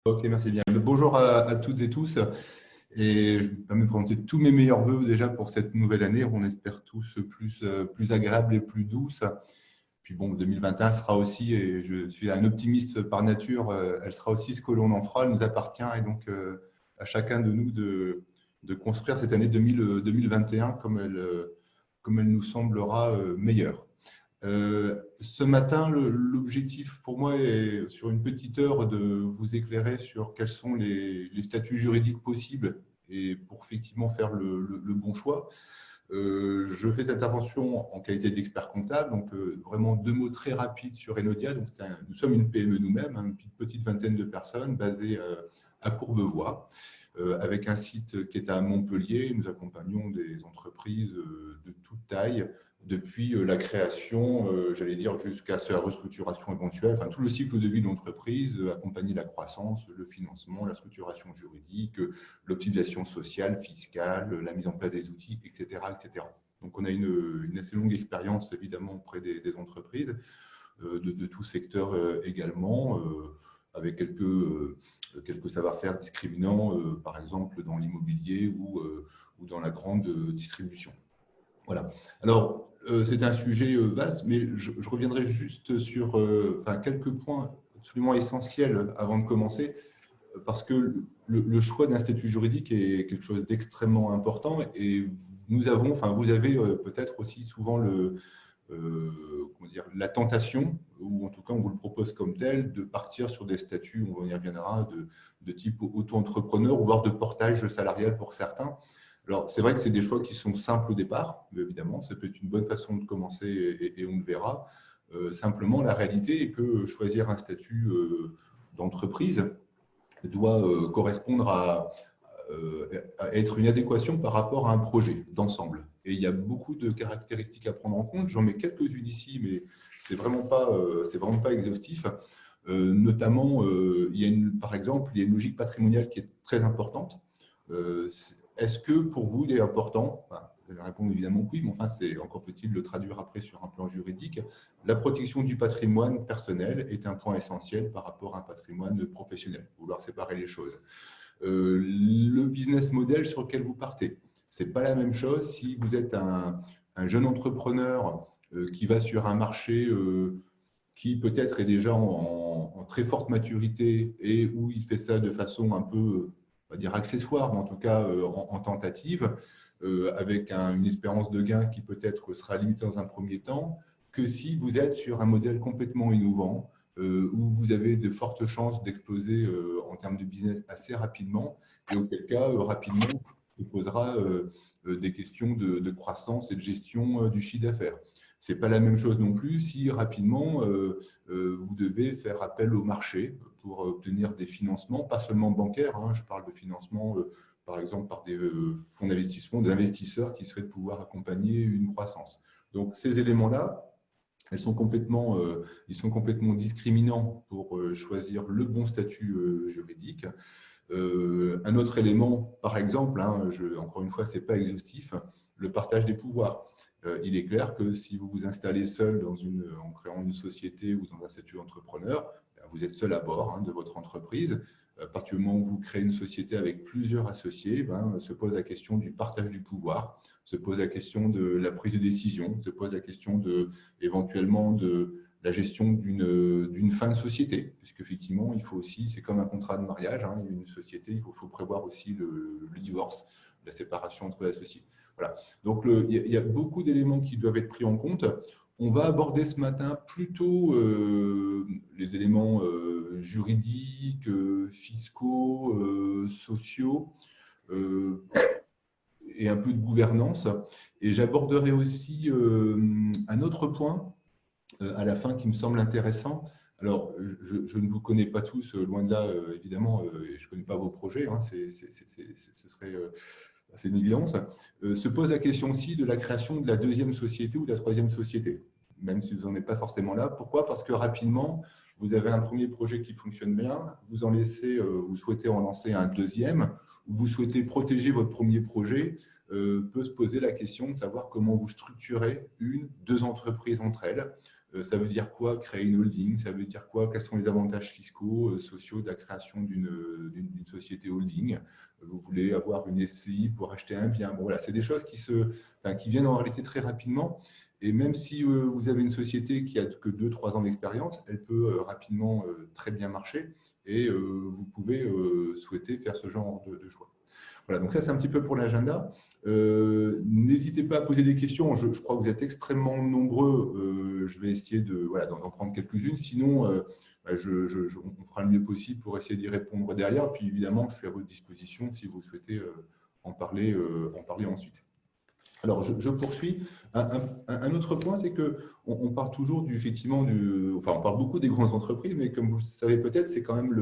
Ok, merci bien. Bonjour à toutes et tous. Et je vais me présenter tous mes meilleurs vœux déjà pour cette nouvelle année. On espère tous plus agréable et plus douce. Puis bon, 2021 sera aussi, et je suis un optimiste par nature, elle sera aussi ce que l'on en fera. Elle nous appartient et donc à chacun de nous de construire cette année 2021 comme elle nous semblera meilleure. Ce matin, l'objectif pour moi est sur une petite heure de vous éclairer sur quels sont les statuts juridiques possibles et pour effectivement faire le bon choix. Je fais cette intervention en qualité d'expert comptable, donc vraiment deux mots très rapides sur Enodia. Donc, nous sommes une PME nous-mêmes, une petite vingtaine de personnes basées à Courbevoie, avec un site qui est à Montpellier. Nous accompagnons des entreprises de toute taille, depuis la création, j'allais dire, jusqu'à sa restructuration éventuelle, enfin tout le cycle de vie de l'entreprise, accompagner la croissance, le financement, la structuration juridique, l'optimisation sociale, fiscale, la mise en place des outils, etc. etc. Donc on a une assez longue expérience évidemment auprès des entreprises, de tout secteur également, avec quelques savoir-faire discriminants, par exemple dans l'immobilier ou dans la grande distribution. Voilà. Alors, c'est un sujet vaste, mais je reviendrai juste sur quelques points absolument essentiels avant de commencer, parce que le choix d'un statut juridique est quelque chose d'extrêmement important et vous avez peut-être aussi souvent la tentation, ou en tout cas on vous le propose comme tel, de partir sur des statuts, on y reviendra, de type auto-entrepreneur ou voire de portage salarial pour certains. Alors, c'est vrai que c'est des choix qui sont simples au départ, mais évidemment, ça peut être une bonne façon de commencer et on le verra. Simplement, la réalité est que choisir un statut d'entreprise doit correspondre à être une adéquation par rapport à un projet d'ensemble. Et il y a beaucoup de caractéristiques à prendre en compte. J'en mets quelques-unes ici, mais ce n'est vraiment pas exhaustif. Notamment, par exemple, il y a une logique patrimoniale qui est très importante. Est-ce que pour vous, il est important, vous allez répondre évidemment que oui, mais enfin, encore faut-il le traduire après sur un plan juridique. La protection du patrimoine personnel est un point essentiel par rapport à un patrimoine professionnel. Vouloir séparer les choses. Le business model sur lequel vous partez, ce n'est pas la même chose si vous êtes un jeune entrepreneur qui va sur un marché qui peut-être est déjà en très forte maturité et où il fait ça de façon un peu, on va dire, accessoire, mais en tout cas en tentative, avec une espérance de gain qui peut-être sera limitée dans un premier temps, que si vous êtes sur un modèle complètement innovant, où vous avez de fortes chances d'exploser en termes de business assez rapidement, et auquel cas, rapidement, se posera des questions de croissance et de gestion du chiffre d'affaires. Ce n'est pas la même chose non plus si rapidement vous devez faire appel au marché pour obtenir des financements, pas seulement bancaires, je parle de financement par exemple par des fonds d'investissement, des investisseurs qui souhaitent pouvoir accompagner une croissance. Donc ces éléments-là, ils sont complètement discriminants pour choisir le bon statut juridique. Un autre élément, par exemple, encore une fois, ce n'est pas exhaustif, le partage des pouvoirs. Il est clair que si vous vous installez seul en créant une société ou dans un statut d'entrepreneur, vous êtes seul à bord de votre entreprise. À partir du moment où vous créez une société avec plusieurs associés, se pose la question du partage du pouvoir, se pose la question de la prise de décision, se pose la question éventuellement de la gestion d'une fin de société, puisque effectivement, il faut aussi, c'est comme un contrat de mariage, une société, il faut prévoir aussi le divorce, la séparation entre les associés. Voilà. Donc, il y a beaucoup d'éléments qui doivent être pris en compte. On va aborder ce matin plutôt les éléments juridiques, fiscaux, sociaux et un peu de gouvernance. Et j'aborderai aussi un autre point à la fin qui me semble intéressant. Alors, je ne vous connais pas tous, loin de là, évidemment, et je ne connais pas vos projets, ce serait c'est une évidence. Se pose la question aussi de la création de la deuxième société ou de la troisième société, même si vous n'en êtes pas forcément là. Pourquoi? Parce que rapidement, vous avez un premier projet qui fonctionne bien, vous souhaitez en lancer un deuxième, ou vous souhaitez protéger votre premier projet, peut se poser la question de savoir comment vous structurez deux entreprises entre elles. Ça veut dire quoi créer une holding? Ça veut dire quoi? Quels sont les avantages fiscaux, sociaux de la création d'une société holding? Vous voulez avoir une SCI pour acheter un bien? Bon, voilà, c'est des choses qui viennent en réalité très rapidement. Et même si vous avez une société qui a que 2-3 ans d'expérience, elle peut rapidement très bien marcher et vous pouvez souhaiter faire ce genre de choix. Voilà, donc ça, c'est un petit peu pour l'agenda. N'hésitez pas à poser des questions. Je crois que vous êtes extrêmement nombreux. Je vais essayer d'en prendre quelques-unes. Sinon, on fera le mieux possible pour essayer d'y répondre derrière. Puis évidemment, je suis à votre disposition si vous souhaitez en parler ensuite. Alors, je poursuis. Un autre point, c'est qu'on parle toujours on parle beaucoup des grandes entreprises, mais comme vous le savez peut-être, c'est quand même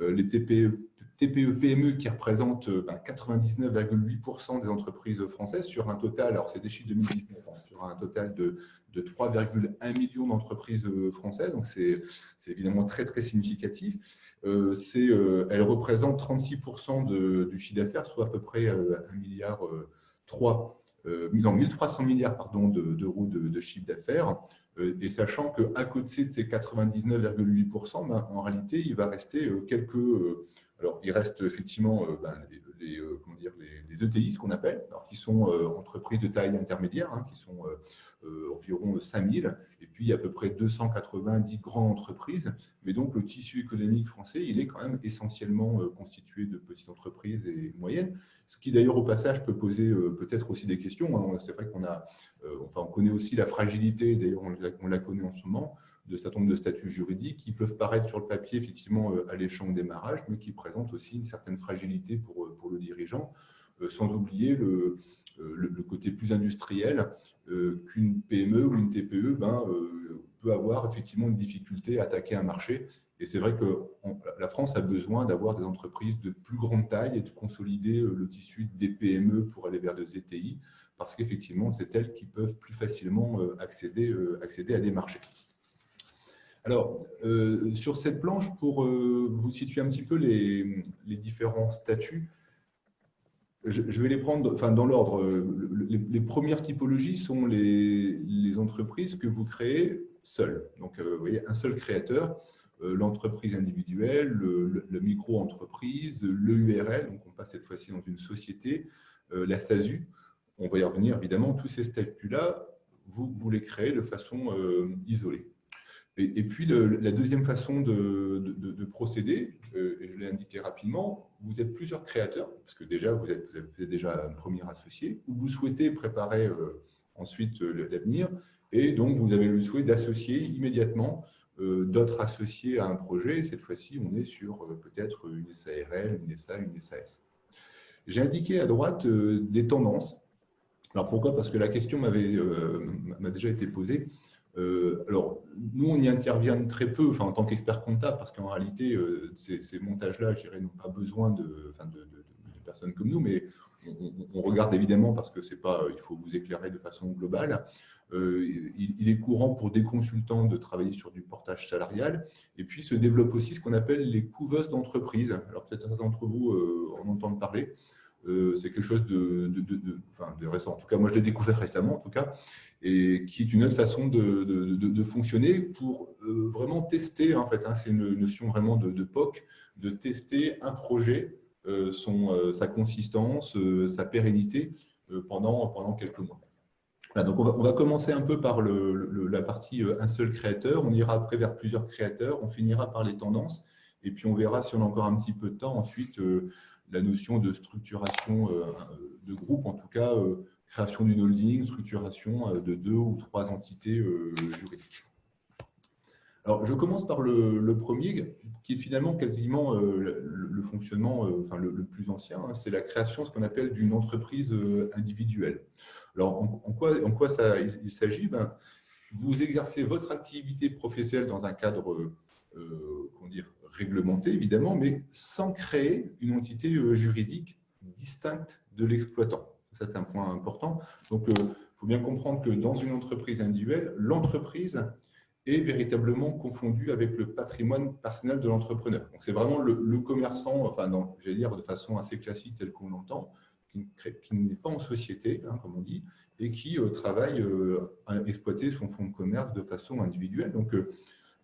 les TPE-PME qui représentent 99,8% des entreprises françaises sur un total, alors c'est des chiffres 2019, sur un total de 3,1 millions d'entreprises françaises, donc c'est évidemment très, très significatif. Elles représentent 36% du chiffre d'affaires, soit à peu près 1,3 milliard 1300 milliards d'euros de chiffre d'affaires. Et sachant qu'à côté de ces 99,8%, en réalité, il va rester alors, il reste effectivement les ETI, ce qu'on appelle, alors, qui sont entreprises de taille intermédiaire, qui sont environ 5000, et puis à peu près 290 grandes entreprises. Mais donc, le tissu économique français, il est quand même essentiellement constitué de petites entreprises et moyennes, ce qui d'ailleurs, au passage, peut poser peut-être aussi des questions. C'est vrai on connaît aussi la fragilité, d'ailleurs, on la connaît en ce moment, de certain nombre de statuts juridiques qui peuvent paraître sur le papier effectivement alléchants au démarrage, mais qui présentent aussi une certaine fragilité pour le dirigeant, sans oublier le côté plus industriel qu'une PME ou une TPE peut avoir effectivement une difficulté à attaquer un marché. Et c'est vrai que la France a besoin d'avoir des entreprises de plus grande taille et de consolider le tissu des PME pour aller vers des ETI, parce qu'effectivement, c'est elles qui peuvent plus facilement accéder à des marchés. Alors, sur cette planche, pour vous situer un petit peu les différents statuts, je vais les prendre dans l'ordre. Les premières typologies sont les entreprises que vous créez seules. Donc, vous voyez, un seul créateur, l'entreprise individuelle, le micro-entreprise, l'EURL, donc on passe cette fois-ci dans une société, la SASU. On va y revenir, évidemment. Tous ces statuts-là, vous les créez de façon isolée. Et puis, la deuxième façon de procéder, et je l'ai indiqué rapidement, vous êtes plusieurs créateurs, parce que déjà, vous êtes déjà un premier associé, ou vous souhaitez préparer ensuite l'avenir, et donc vous avez le souhait d'associer immédiatement d'autres associés à un projet. Et cette fois-ci, on est sur peut-être une SARL, une SA, une SAS. J'ai indiqué à droite des tendances. Alors pourquoi? Parce que la question m'a déjà été posée. Alors, nous, on y intervient très peu en tant qu'expert comptable, parce qu'en réalité, ces montages-là, je dirais, n'ont pas besoin de personnes comme nous, mais on regarde évidemment parce que c'est pas, il faut vous éclairer de façon globale. Il est courant pour des consultants de travailler sur du portage salarial, et puis se développe aussi ce qu'on appelle les couveuses d'entreprise. Alors peut-être certains d'entre vous en entendent parler. C'est quelque chose de récent. En tout cas, moi, je l'ai découvert récemment, en tout cas, et qui est une autre façon de fonctionner pour vraiment tester, en fait, c'est une notion vraiment de POC, de tester un projet, sa consistance, sa pérennité pendant quelques mois. Voilà, donc on va commencer un peu par la partie un seul créateur, on ira après vers plusieurs créateurs, on finira par les tendances, et puis on verra si on a encore un petit peu de temps ensuite la notion de structuration de groupe, en tout cas création d'une holding, structuration de 2 ou 3 entités juridiques. Alors, je commence par le premier, qui est finalement quasiment le fonctionnement le plus ancien, c'est la création, ce qu'on appelle d'une entreprise individuelle. Alors, en quoi il s'agit? Vous exercez votre activité professionnelle dans un cadre réglementé, évidemment, mais sans créer une entité juridique distincte de l'exploitant. Ça, c'est un point important. Donc, il faut bien comprendre que dans une entreprise individuelle, l'entreprise est véritablement confondue avec le patrimoine personnel de l'entrepreneur. Donc, c'est vraiment le commerçant, j'allais dire de façon assez classique, tel qu'on l'entend, qui n'est pas en société, hein, comme on dit, et qui travaille à exploiter son fonds de commerce de façon individuelle. Donc,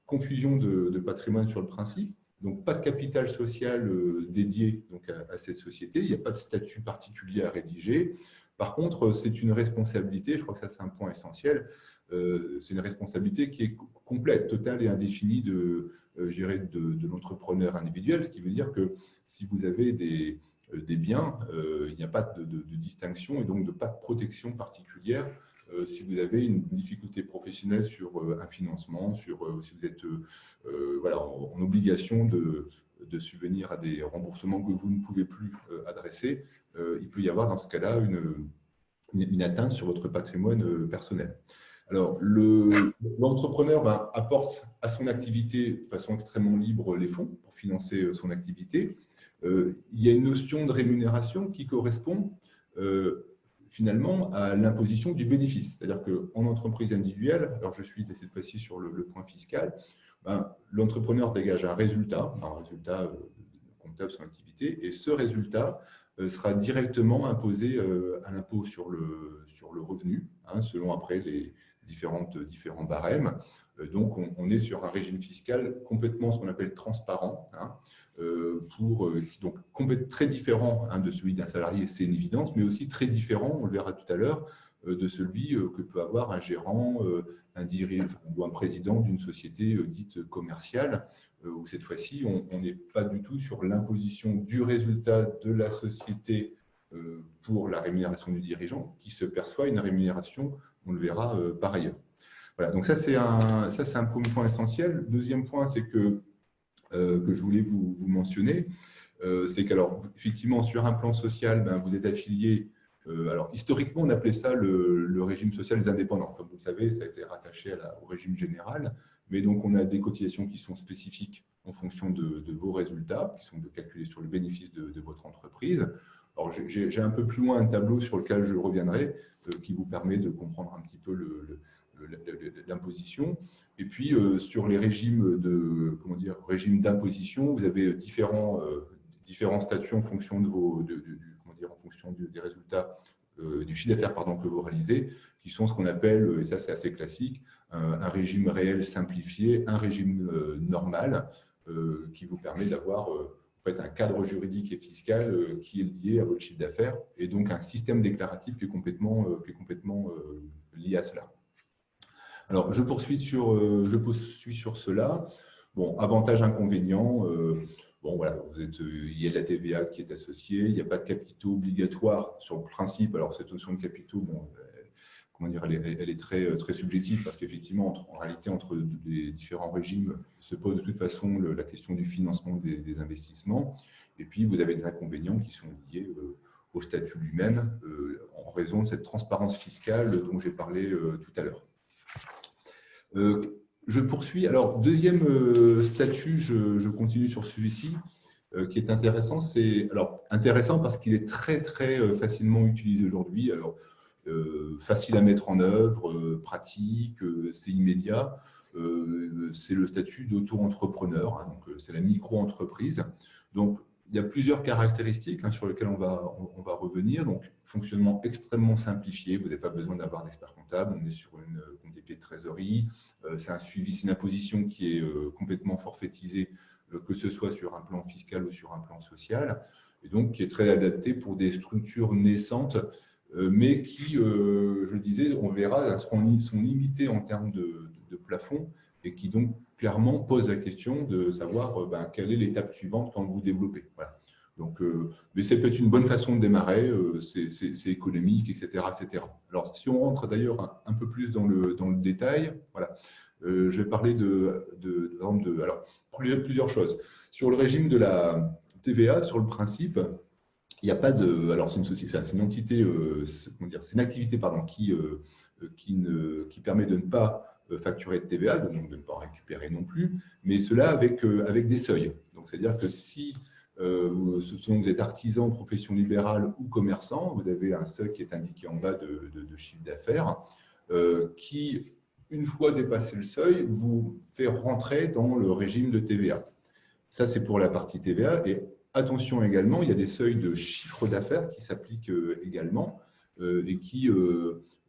confusion de patrimoine sur le principe. Donc, pas de capital social dédié donc, à cette société. Il n'y a pas de statut particulier à rédiger. Par contre, c'est une responsabilité, je crois que ça, c'est un point essentiel, c'est une responsabilité qui est complète, totale et indéfinie de l'entrepreneur individuel, ce qui veut dire que si vous avez des biens, il n'y a pas de distinction et donc pas de protection particulière si vous avez une difficulté professionnelle sur un financement, si vous êtes voilà, en obligation de subvenir à des remboursements que vous ne pouvez plus adresser, il peut y avoir dans ce cas-là une atteinte sur votre patrimoine personnel. Alors, l'entrepreneur apporte à son activité de façon extrêmement libre les fonds pour financer son activité. Il y a une notion de rémunération qui correspond finalement à l'imposition du bénéfice. C'est-à-dire qu'en entreprise individuelle, alors je suis cette fois-ci sur le point fiscal, l'entrepreneur dégage un résultat comptable de son activité, et ce résultat sera directement imposé à l'impôt sur le revenu, hein, selon après les différents barèmes. Donc, on est sur un régime fiscal complètement ce qu'on appelle transparent, hein, donc très différent hein, de celui d'un salarié, c'est une évidence, mais aussi très différent, on le verra tout à l'heure, de celui que peut avoir un gérant, un dirigeant ou un président d'une société dite commerciale, où cette fois-ci, on n'est pas du tout sur l'imposition du résultat de la société pour la rémunération du dirigeant, qui se perçoit une rémunération, on le verra par ailleurs. Voilà, donc ça c'est un premier point essentiel. Deuxième point, c'est que je voulais vous mentionner, c'est qu'alors, effectivement, sur un plan social, vous êtes affilié. Alors, historiquement, on appelait ça le régime social des indépendants. Comme vous le savez, ça a été rattaché au régime général. Mais donc, on a des cotisations qui sont spécifiques en fonction de vos résultats, qui sont calculés sur le bénéfice de votre entreprise. Alors, j'ai un peu plus loin un tableau sur lequel je reviendrai, qui vous permet de comprendre un petit peu l'imposition. Et puis, sur les régimes d'imposition, vous avez différents statuts en fonction en fonction des résultats du chiffre d'affaires que vous réalisez, qui sont ce qu'on appelle, et ça c'est assez classique, un régime réel simplifié, un régime normal, qui vous permet d'avoir un cadre juridique et fiscal qui est lié à votre chiffre d'affaires, et donc un système déclaratif qui est complètement lié à cela. Alors, je poursuis sur cela. Bon, avantages, inconvénients. Bon, voilà, il y a de la TVA qui est associée, il n'y a pas de capitaux obligatoires sur le principe. Alors, cette notion de capitaux, bon, elle est très, très subjective parce qu'effectivement, en réalité, entre les différents régimes, se pose de toute façon la question du financement des investissements. Et puis, vous avez des inconvénients qui sont liés au statut lui-même en raison de cette transparence fiscale dont j'ai parlé tout à l'heure. Je poursuis. Alors, deuxième statut, je continue sur celui-ci, qui est intéressant. C'est intéressant parce qu'il est très, très facilement utilisé aujourd'hui. Alors, facile à mettre en œuvre, pratique, c'est immédiat. C'est le statut d'auto-entrepreneur, hein, donc c'est la micro-entreprise. Donc, il y a plusieurs caractéristiques sur lesquelles on va revenir. Donc, fonctionnement extrêmement simplifié. Vous n'avez pas besoin d'avoir d'expert comptable. On est sur une comptabilité de trésorerie. C'est un suivi, c'est une imposition qui est complètement forfaitisée, que ce soit sur un plan fiscal ou sur un plan social, et donc qui est très adapté pour des structures naissantes, mais qui, je le disais, on verra, sont limitées en termes de plafond, et qui donc clairement posent la question de savoir quelle est l'étape suivante quand vous développez. Voilà. Donc, mais c'est peut-être une bonne façon de démarrer, c'est économique, etc., etc. Alors, si on rentre d'ailleurs un peu plus dans le détail, voilà, je vais parler alors, plusieurs choses. Sur le régime de la TVA, sur le principe, il n'y a pas de… Alors, c'est une société, c'est une entité, c'est une activité qui permet de ne pas facturer de TVA, donc de ne pas en récupérer non plus, mais cela avec des seuils. Donc, c'est-à-dire que si vous êtes artisan, profession libérale ou commerçant, vous avez un seuil qui est indiqué en bas de chiffre d'affaires qui, une fois dépassé le seuil, vous fait rentrer dans le régime de TVA. Ça, c'est pour la partie TVA. Et attention également, il y a des seuils de chiffre d'affaires qui s'appliquent également et qui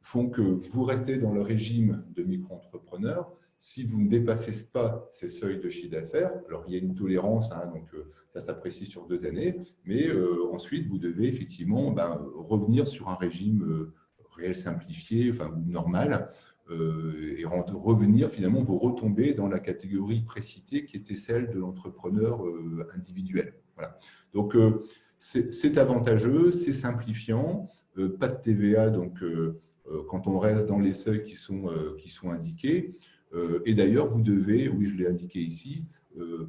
font que vous restez dans le régime de micro-entrepreneur si vous ne dépassez pas ces seuils de chiffre d'affaires. Alors, il y a une tolérance, hein, donc ça s'apprécie sur 2 années, mais ensuite, vous devez effectivement revenir sur un régime réel simplifié, enfin normal, et revenir finalement, vous retomber dans la catégorie précitée qui était celle de l'entrepreneur individuel. Voilà. Donc, c'est avantageux, c'est simplifiant, pas de TVA, donc quand on reste dans les seuils qui sont indiqués. Et d'ailleurs, vous devez, oui, je l'ai indiqué ici,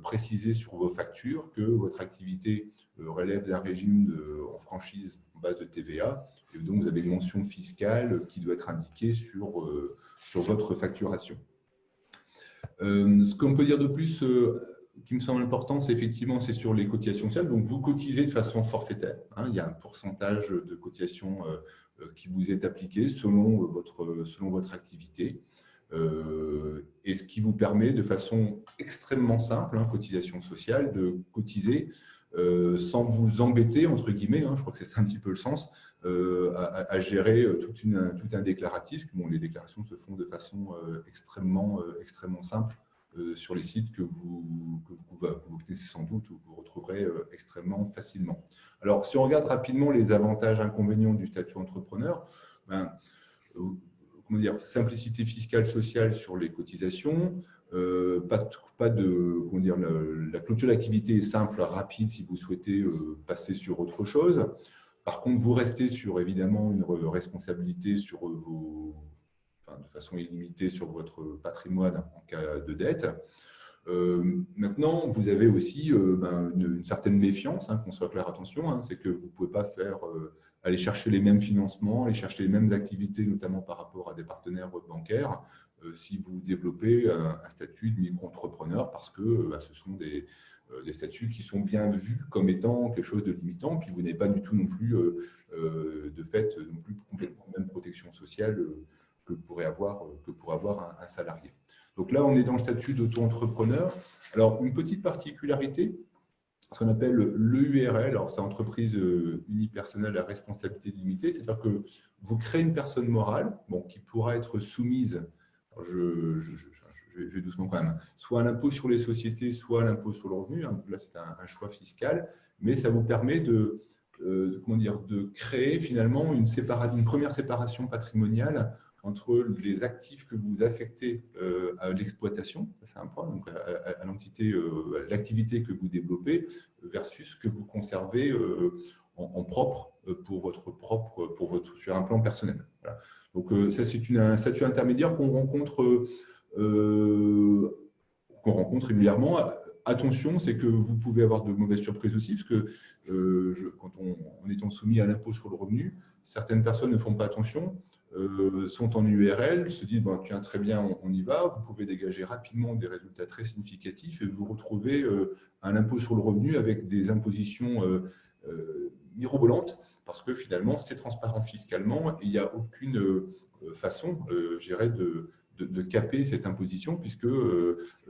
préciser sur vos factures que votre activité relève d'un régime en franchise en base de TVA. Et donc, vous avez une mention fiscale qui doit être indiquée sur votre facturation. Ce qu'on peut dire de plus, qui me semble important, c'est effectivement sur les cotisations sociales. Donc, vous cotisez de façon forfaitaire. Hein, il y a un pourcentage de cotisation qui vous est appliqué selon votre activité. Et ce qui vous permet de façon extrêmement simple, hein, cotisation sociale, de cotiser sans vous embêter, entre guillemets, hein, je crois que c'est un petit peu le sens, à gérer tout un déclaratif. Bon, les déclarations se font de façon extrêmement simple sur les sites que vous connaissez sans doute ou que vous retrouverez extrêmement facilement. Alors, si on regarde rapidement les avantages et inconvénients du statut entrepreneur, comment dire, simplicité fiscale sociale sur les cotisations, pas de comment dire, la clôture d'activité est simple, rapide si vous souhaitez passer sur autre chose. Par contre, vous restez sur évidemment une responsabilité sur de façon illimitée sur votre patrimoine en cas de dette. Maintenant, vous avez aussi une certaine méfiance, hein, qu'on soit clair, attention, hein, c'est que vous ne pouvez pas aller chercher les mêmes financements, aller chercher les mêmes activités, notamment par rapport à des partenaires bancaires, si vous développez un statut de micro-entrepreneur, parce que ce sont des statuts qui sont bien vus comme étant quelque chose de limitant, puis vous n'avez pas du tout non plus de fait non plus complètement la même protection sociale que pourrait avoir un salarié. Donc là, on est dans le statut d'auto-entrepreneur. Alors, une petite particularité, ce qu'on appelle l'EURL, alors c'est entreprise unipersonnelle à responsabilité limitée, c'est-à-dire que vous créez une personne morale qui pourra être soumise, alors je vais doucement quand même, soit à l'impôt sur les sociétés, soit à l'impôt sur le revenu. Là, c'est un choix fiscal, mais ça vous permet de créer finalement une première séparation patrimoniale entre les actifs que vous affectez à l'exploitation, c'est un point, donc à l'entité, l'activité que vous développez, versus ce que vous conservez en propre sur un plan personnel. Voilà. Donc ça, c'est un statut intermédiaire qu'on rencontre régulièrement. Attention, c'est que vous pouvez avoir de mauvaises surprises aussi, parce que quand en étant soumis à l'impôt sur le revenu, certaines personnes ne font pas attention, sont en URL, se disent tiens, très bien, on y va, vous pouvez dégager rapidement des résultats très significatifs et vous retrouvez un impôt sur le revenu avec des impositions mirobolantes, parce que finalement, c'est transparent fiscalement et il n'y a aucune façon, je dirais, de caper cette imposition, puisque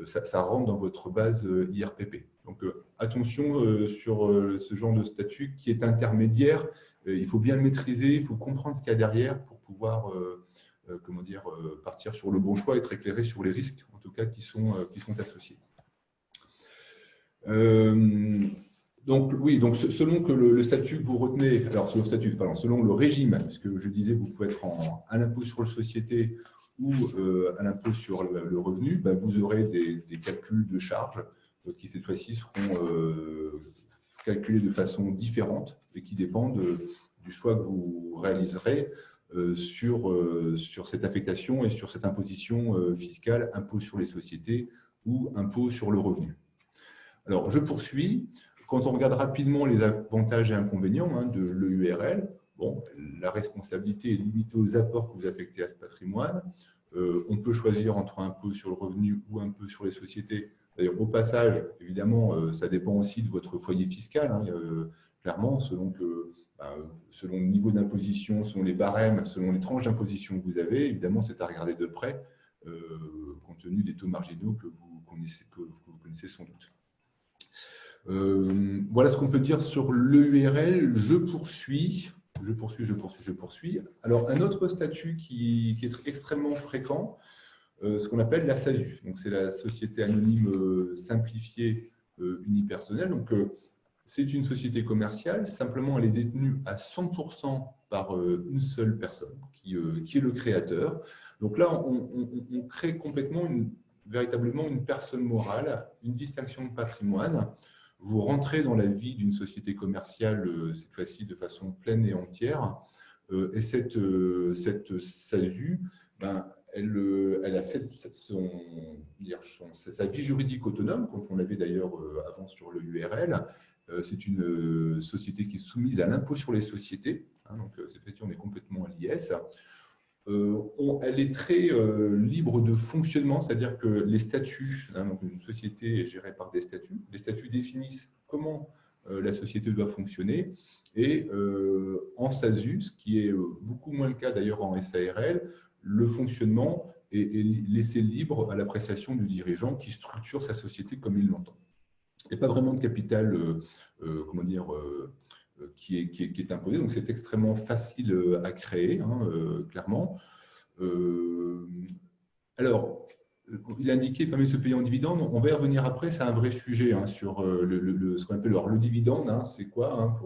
ça rentre dans votre base IRPP. Donc, attention sur ce genre de statut qui est intermédiaire. Il faut bien le maîtriser, il faut comprendre ce qu'il y a derrière pour pouvoir partir sur le bon choix, être éclairé sur les risques, en tout cas, qui sont associés. Donc, oui, donc selon que le statut que vous retenez, alors selon le régime, parce que je disais, vous pouvez être à l'impôt sur la société ou à l'impôt sur le revenu, vous aurez des calculs de charges qui, cette fois-ci, seront calculés de façon différente et qui dépendent du choix que vous réaliserez sur cette affectation et sur cette imposition fiscale, impôt sur les sociétés ou impôt sur le revenu. Alors, je poursuis. Quand on regarde rapidement les avantages et inconvénients de l'EURL, la responsabilité est limitée aux apports que vous affectez à ce patrimoine. On peut choisir entre impôt sur le revenu ou impôt sur les sociétés. D'ailleurs, au passage, évidemment, ça dépend aussi de votre foyer fiscal. Clairement, selon le niveau d'imposition, selon les barèmes, selon les tranches d'imposition que vous avez, évidemment, c'est à regarder de près, compte tenu des taux marginaux que vous connaissez sans doute. Voilà ce qu'on peut dire sur l'EURL. Je poursuis. Alors, un autre statut qui est extrêmement fréquent, ce qu'on appelle la SASU. Donc, c'est la Société Anonyme Simplifiée Unipersonnelle. Donc, c'est une société commerciale, simplement elle est détenue à 100% par une seule personne, qui est le créateur. Donc là, on crée complètement, véritablement une personne morale, une distinction de patrimoine. Vous rentrez dans la vie d'une société commerciale, cette fois-ci de façon pleine et entière, et cette SASU, ben, elle a sa vie juridique autonome, comme on l'avait d'ailleurs avant sur le URL. C'est une société qui est soumise à l'impôt sur les sociétés. Donc, cette fois-ci, on est complètement à l'IS. Elle est très libre de fonctionnement, c'est-à-dire que les statuts, donc une société est gérée par des statuts, les statuts définissent comment la société doit fonctionner, et en SASU, ce qui est beaucoup moins le cas d'ailleurs en SARL, le fonctionnement est laissé libre à l'appréciation du dirigeant qui structure sa société comme il l'entend. Il n'y a pas vraiment de capital comment dire, qui est imposé, donc c'est extrêmement facile à créer, clairement. Alors, il a indiqué permet de se payer en dividende. On va y revenir après, c'est un vrai sujet sur ce qu'on appelle le dividende. C'est quoi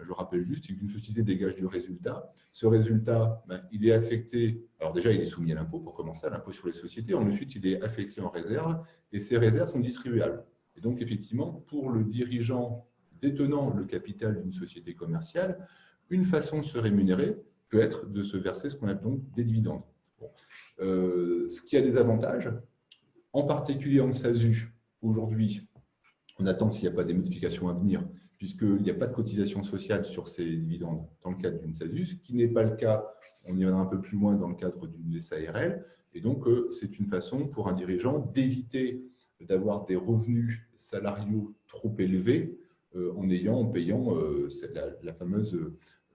je rappelle juste, c'est qu'une société dégage du résultat. Ce résultat, il est affecté, alors déjà il est soumis à l'impôt pour commencer, à l'impôt sur les sociétés. Ensuite, il est affecté en réserve et ces réserves sont distribuables. Et donc, effectivement, pour le dirigeant détenant le capital d'une société commerciale, une façon de se rémunérer peut être de se verser ce qu'on appelle donc des dividendes. Bon. Ce qui a des avantages, en particulier en SASU, aujourd'hui, on attend s'il n'y a pas des modifications à venir, puisqu'il n'y a pas de cotisation sociale sur ces dividendes dans le cadre d'une SASU, ce qui n'est pas le cas, on y va un peu plus loin dans le cadre d'une SARL, et donc c'est une façon pour un dirigeant d'éviter d'avoir des revenus salariaux trop élevés en payant la fameuse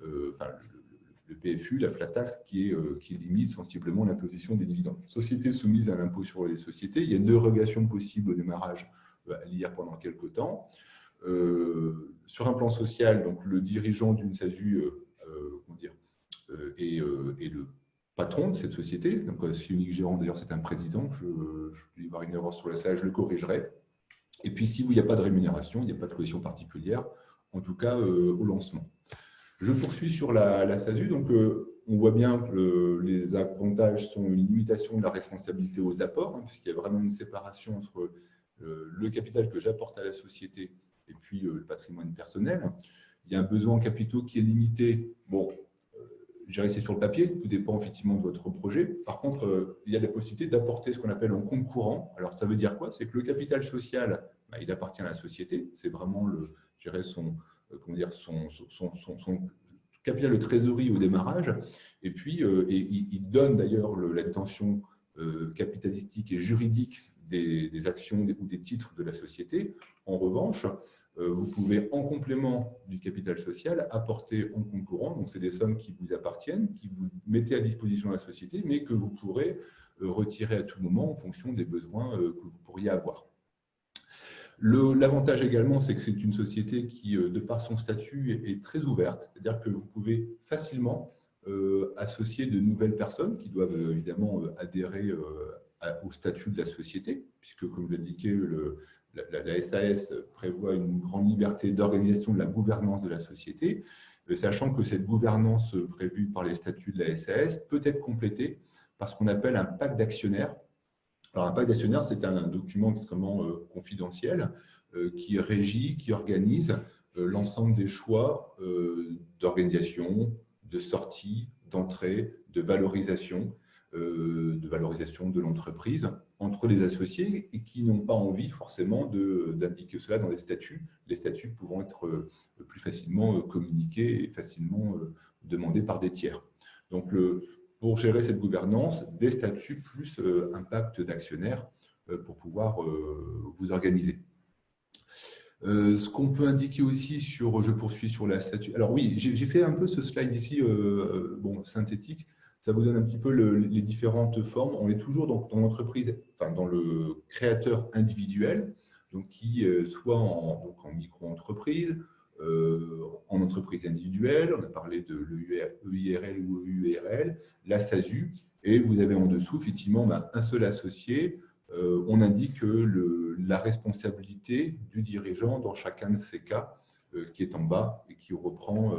le PFU, la flat tax, qui limite sensiblement l'imposition des dividendes. Société soumise à l'impôt sur les sociétés, il y a une dérogation possible au démarrage à lire pendant quelques temps. Sur un plan social, donc le dirigeant d'une SASU est le patron de cette société. Donc, si unique gérant, d'ailleurs, c'est un président. Je vais y avoir une erreur sur la salle, je le corrigerai. Et puis, si il n'y a pas de rémunération, il n'y a pas de condition particulière, en tout cas au lancement. Je poursuis sur la SASU. Donc, on voit bien que les avantages sont une limitation de la responsabilité aux apports, puisqu'il y a vraiment une séparation entre le capital que j'apporte à la société et puis le patrimoine personnel. Il y a un besoin en capitaux qui est limité. Bon, je dirais c'est sur le papier, tout dépend effectivement de votre projet. Par contre, il y a la possibilité d'apporter ce qu'on appelle un compte courant. Alors, ça veut dire quoi? C'est que le capital social, il appartient à la société. C'est vraiment je dirais son capital de trésorerie au démarrage. Et puis, il donne d'ailleurs la détention capitalistique et juridique des actions ou des titres de la société. En revanche, vous pouvez, en complément du capital social, apporter en compte courant. Donc, c'est des sommes qui vous appartiennent, qui vous mettez à disposition de la société, mais que vous pourrez retirer à tout moment en fonction des besoins que vous pourriez avoir. L'avantage également, c'est que c'est une société qui, de par son statut, est très ouverte. C'est-à-dire que vous pouvez facilement associer de nouvelles personnes qui doivent évidemment adhérer au statut de la société, puisque, comme je l'indiquais, la SAS prévoit une grande liberté d'organisation de la gouvernance de la société, sachant que cette gouvernance prévue par les statuts de la SAS peut être complétée par ce qu'on appelle un pacte d'actionnaires. Alors, un pacte d'actionnaires, c'est un document extrêmement confidentiel qui régit, qui organise l'ensemble des choix d'organisation, de sortie, d'entrée, de valorisation de l'entreprise entre les associés et qui n'ont pas envie forcément d'indiquer cela dans les statuts pouvant être plus facilement communiqués et facilement demandés par des tiers. Donc, pour gérer cette gouvernance, des statuts plus un pacte d'actionnaires pour pouvoir vous organiser. Ce qu'on peut indiquer aussi je poursuis sur la statut. Alors oui, j'ai fait un peu ce slide ici, synthétique. Ça vous donne un petit peu les différentes formes. On est toujours dans l'entreprise, dans le créateur individuel. donc qui soit en micro-entreprise, en entreprise individuelle, on a parlé de l'EIRL ou EURL, la SASU, et vous avez en dessous effectivement un seul associé. On indique la responsabilité du dirigeant dans chacun de ces cas, qui est en bas et qui reprend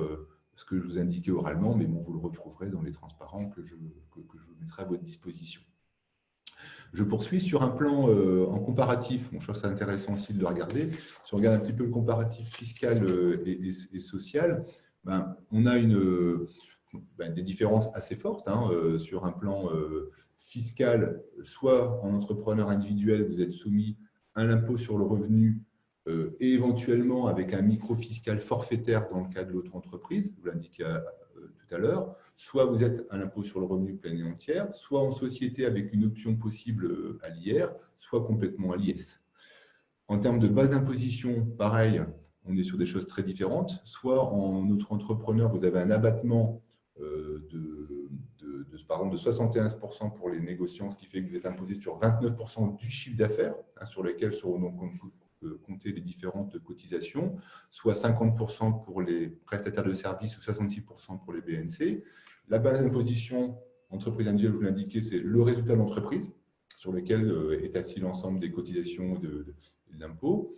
ce que je vous indiquais oralement, mais bon, vous le retrouverez dans les transparents que je vous mettrai à votre disposition. Je poursuis sur un plan en comparatif. Bon, je trouve que c'est intéressant aussi de le regarder. Si on regarde un petit peu le comparatif fiscal et social, on a des différences assez fortes sur un plan fiscal. Soit en entrepreneur individuel, vous êtes soumis à l'impôt sur le revenu et éventuellement avec un micro-fiscal forfaitaire dans le cas de l'autre entreprise, vous l'indiquez tout à l'heure, soit vous êtes à l'impôt sur le revenu plein et entière, soit en société avec une option possible à l'IR, soit complètement à l'IS. En termes de base d'imposition, pareil, on est sur des choses très différentes. Soit en auto-entrepreneur, vous avez un abattement de 71% pour les négociants, ce qui fait que vous êtes imposé sur 29% du chiffre d'affaires, sur lequel seront donc compter les différentes cotisations, soit 50% pour les prestataires de services ou 66% pour les BNC. La base d'imposition entreprise individuelle, vous l'indiquez, c'est le résultat de l'entreprise sur lequel est assis l'ensemble des cotisations de l'impôt.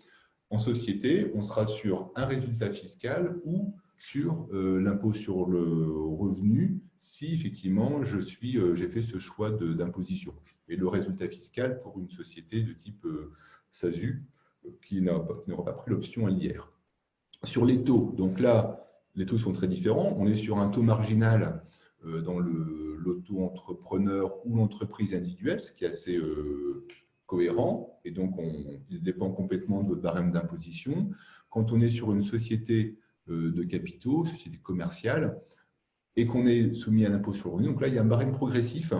En société, on sera sur un résultat fiscal ou sur l'impôt sur le revenu si effectivement j'ai fait ce choix d'imposition. Et le résultat fiscal pour une société de type SASU qui n'aura pas pris l'option à l'IR. Sur les taux, donc là, les taux sont très différents. On est sur un taux marginal dans l'auto-entrepreneur ou l'entreprise individuelle, ce qui est assez cohérent. Et donc, il dépend complètement de votre barème d'imposition. Quand on est sur une société de capitaux, société commerciale, et qu'on est soumis à l'impôt sur le revenu, donc là, il y a un barème progressif.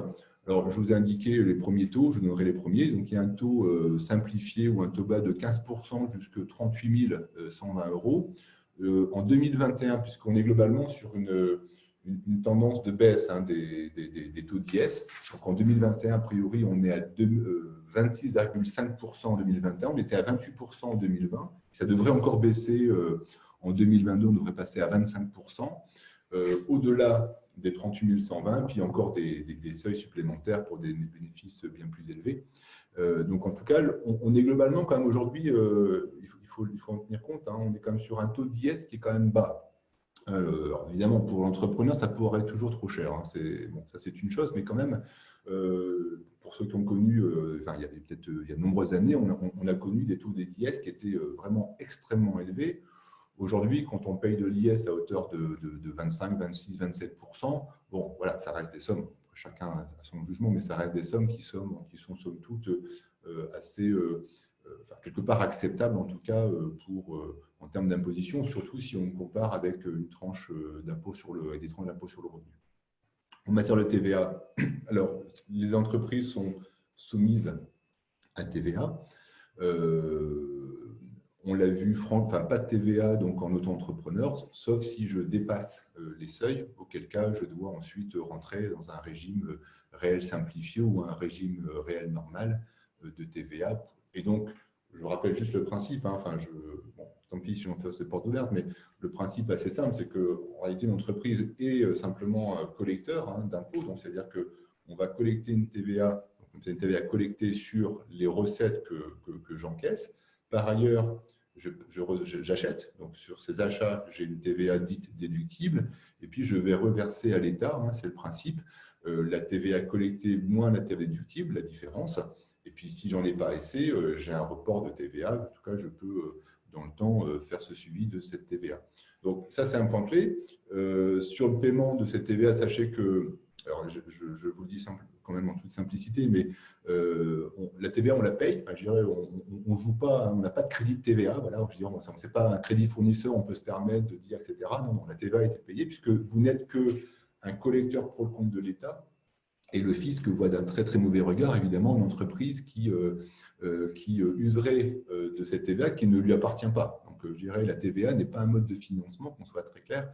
Alors, je vous ai indiqué les premiers taux, je vous donnerai les premiers. Donc, il y a un taux simplifié ou un taux bas de 15% jusqu'à 38 120 €. En 2021, puisqu'on est globalement sur une tendance de baisse des taux d'IS. Donc, en 2021, a priori, on est à 26,5% en 2021. On était à 28% en 2020. Ça devrait encore baisser en 2022. On devrait passer à 25%. Au-delà des 38 120, puis encore des seuils supplémentaires pour des bénéfices bien plus élevés. Donc, en tout cas, on est globalement quand même aujourd'hui, il faut en tenir compte, on est quand même sur un taux d'IS qui est quand même bas. Alors, évidemment, pour l'entrepreneur, ça pourrait être toujours trop cher. Bon, ça, c'est une chose, mais quand même, pour ceux qui ont connu, il y a de nombreuses années, on a connu des taux d'IS qui étaient vraiment extrêmement élevés. Aujourd'hui, quand on paye de l'IS à hauteur de 25, 26, 27%, bon, voilà, ça reste des sommes, chacun a son jugement, mais ça reste des sommes qui sont somme toute assez, quelque part acceptables, en tout cas, en termes d'imposition, surtout si on compare avec une tranche d'impôt des tranches d'impôt sur le revenu. En matière de TVA, alors, les entreprises sont soumises à TVA. On l'a vu, pas de TVA donc en auto-entrepreneur, sauf si je dépasse les seuils, auquel cas je dois ensuite rentrer dans un régime réel simplifié ou un régime réel normal de TVA. Et donc, je rappelle juste le principe, tant pis si on fait cette porte ouverte, mais le principe assez simple, c'est qu'en réalité, l'entreprise est simplement collecteur d'impôts, donc c'est-à-dire qu'on va collecter une TVA, donc c'est une TVA collectée sur les recettes que j'encaisse. Par ailleurs, j'achète, donc sur ces achats, j'ai une TVA dite déductible, et puis je vais reverser à l'État, c'est le principe, la TVA collectée moins la TVA déductible, la différence. Et puis, si j'en ai pas assez, j'ai un report de TVA. En tout cas, je peux, dans le temps, faire ce suivi de cette TVA. Donc, ça, c'est un point clé. Sur le paiement de cette TVA, sachez que, alors je vous le dis quand même en toute simplicité, mais la TVA, on la paye. Je dirais, on joue pas, on n'a pas de crédit de TVA. Voilà, je dirais, ce n'est pas un crédit fournisseur, on peut se permettre de dire, etc. Non, la TVA a été payée puisque vous n'êtes qu'un collecteur pour le compte de l'État. Et le fisc voit d'un très très mauvais regard, évidemment, une entreprise qui userait de cette TVA qui ne lui appartient pas. Donc, je dirais, la TVA n'est pas un mode de financement, qu'on soit très clair.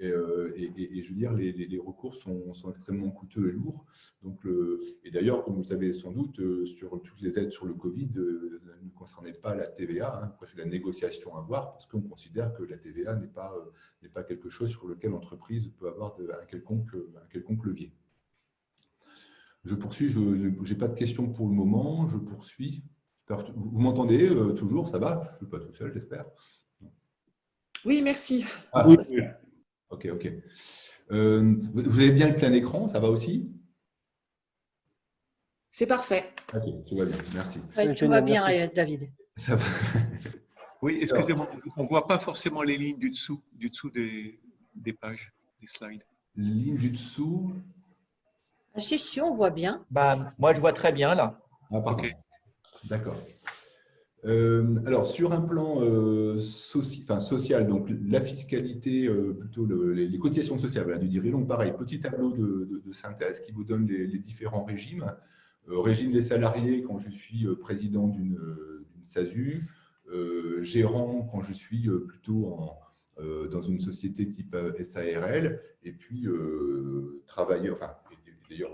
Et je veux dire, les recours sont extrêmement coûteux et lourds. Donc, et d'ailleurs, comme vous le savez sans doute, sur toutes les aides sur le Covid, ne concernait pas la TVA. Hein. C'est la négociation à voir parce qu'on considère que la TVA n'est pas quelque chose sur lequel l'entreprise peut avoir un quelconque levier. Je poursuis, je n'ai pas de questions pour le moment, je poursuis. Vous m'entendez toujours, ça va? Je ne suis pas tout seul, j'espère. Oui, merci. Ah, oui. Ok. Vous avez bien le plein écran, ça va aussi? C'est parfait. Ok, tout va bien, merci. Ouais, tout va bien, David. Ça va. Oui, excusez-moi, on ne voit pas forcément les lignes du dessous des pages, des slides. Les lignes du dessous. Ah, si, on voit bien. Bah, moi, je vois très bien là. Ah, pardon. Ok. D'accord. Alors, sur un plan social, donc la fiscalité, plutôt les cotisations sociales voilà, du dirigeant, pareil, petit tableau de synthèse qui vous donne les différents régimes. Régime des salariés quand je suis président d'une SASU, gérant quand je suis plutôt dans une société type SARL, et puis travailleur, d'ailleurs,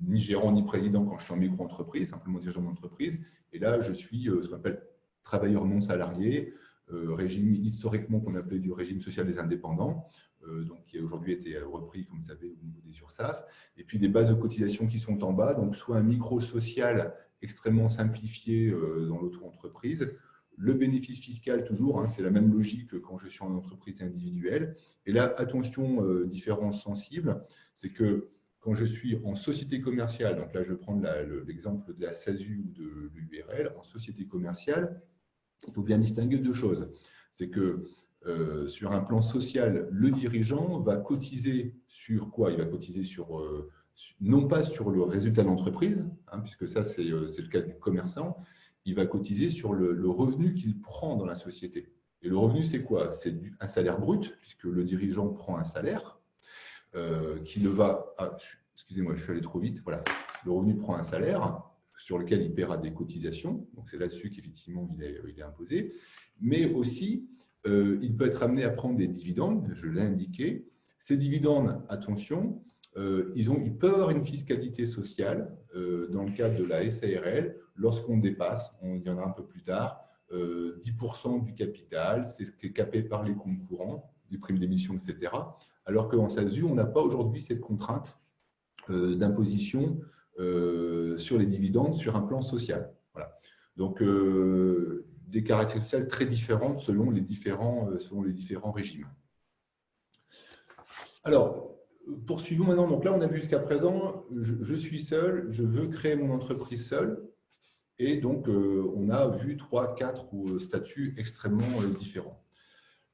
ni gérant ni président quand je suis en micro-entreprise, simplement dirigeant d'entreprise. Et là, je suis ce qu'on appelle travailleur non salarié, régime historiquement qu'on appelait du régime social des indépendants, donc qui a aujourd'hui été repris, comme vous savez, au niveau des URSSAF. Et puis des bases de cotisation qui sont en bas, donc soit un micro-social extrêmement simplifié dans l'auto-entreprise, le bénéfice fiscal toujours, hein, c'est la même logique que quand je suis en entreprise individuelle. Et là, attention, différence sensible, c'est que quand je suis en société commerciale, donc là je vais prendre l'exemple de la SASU ou de l'URL, en société commerciale, il faut bien distinguer deux choses. C'est que sur un plan social, le dirigeant va cotiser sur quoi? Il va cotiser non pas sur le résultat de l'entreprise, hein, puisque ça c'est le cas du commerçant, il va cotiser sur le revenu qu'il prend dans la société. Et le revenu c'est quoi? C'est un salaire brut, puisque le dirigeant prend un salaire, qui le va… excusez-moi, je suis allé trop vite. Voilà. Le revenu prend un salaire sur lequel il paiera des cotisations. Donc, c'est là-dessus qu'effectivement, il est imposé. Mais aussi, il peut être amené à prendre des dividendes, je l'ai indiqué. Ces dividendes, attention, ils peuvent avoir une fiscalité sociale dans le cadre de la SARL lorsqu'on dépasse, on y en a un peu plus tard, 10% du capital, c'est ce qui est capé par les comptes courants, les primes d'émission, etc. Alors qu'en SASU, on n'a pas aujourd'hui cette contrainte d'imposition sur les dividendes sur un plan social. Voilà. Donc, des caractéristiques sociales très différentes selon les différents régimes. Alors, poursuivons maintenant. Donc là, on a vu jusqu'à présent, je suis seul, je veux créer mon entreprise seul. Et donc, on a vu 3, 4 statuts extrêmement différents.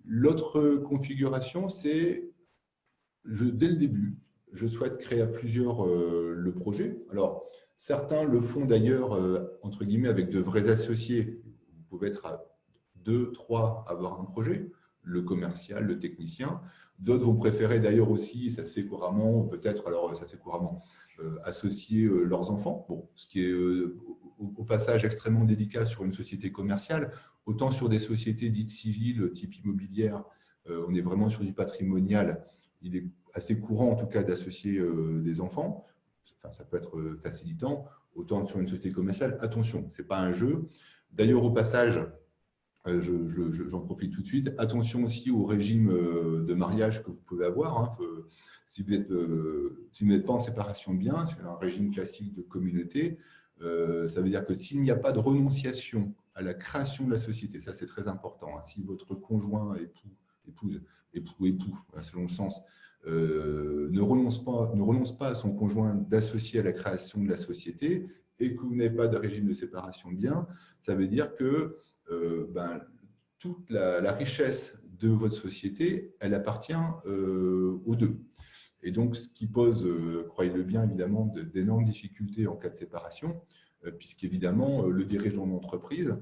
L'autre configuration, c'est dès le début, je souhaite créer à plusieurs le projet. Alors, certains le font d'ailleurs, entre guillemets, avec de vrais associés. Vous pouvez être à 2, 3 à avoir un projet, le commercial, le technicien. D'autres vont préférer d'ailleurs aussi, ça se fait couramment, peut-être, alors ça se fait couramment, associer leurs enfants. Bon, ce qui est au passage extrêmement délicat sur une société commerciale, autant sur des sociétés dites civiles, type immobilière, on est vraiment sur du patrimonial. Il est assez courant, en tout cas, d'associer des enfants. Enfin, ça peut être facilitant. Autant sur une société commerciale, attention, ce n'est pas un jeu. D'ailleurs, au passage, j'en profite tout de suite, attention aussi au régime de mariage que vous pouvez avoir. Hein. Si vous n'êtes pas en séparation de biens, c'est un régime classique de communauté. Ça veut dire que s'il n'y a pas de renonciation à la création de la société, ça c'est très important. Hein. Si votre conjoint, époux, selon le sens, ne renonce pas à son conjoint d'associer à la création de la société et que vous n'avez pas de régime de séparation de biens, ça veut dire que toute la richesse de votre société, elle appartient aux deux. Et donc, ce qui pose, croyez-le bien, évidemment, d'énormes difficultés en cas de séparation, puisqu'évidemment, le dirigeant d'entreprise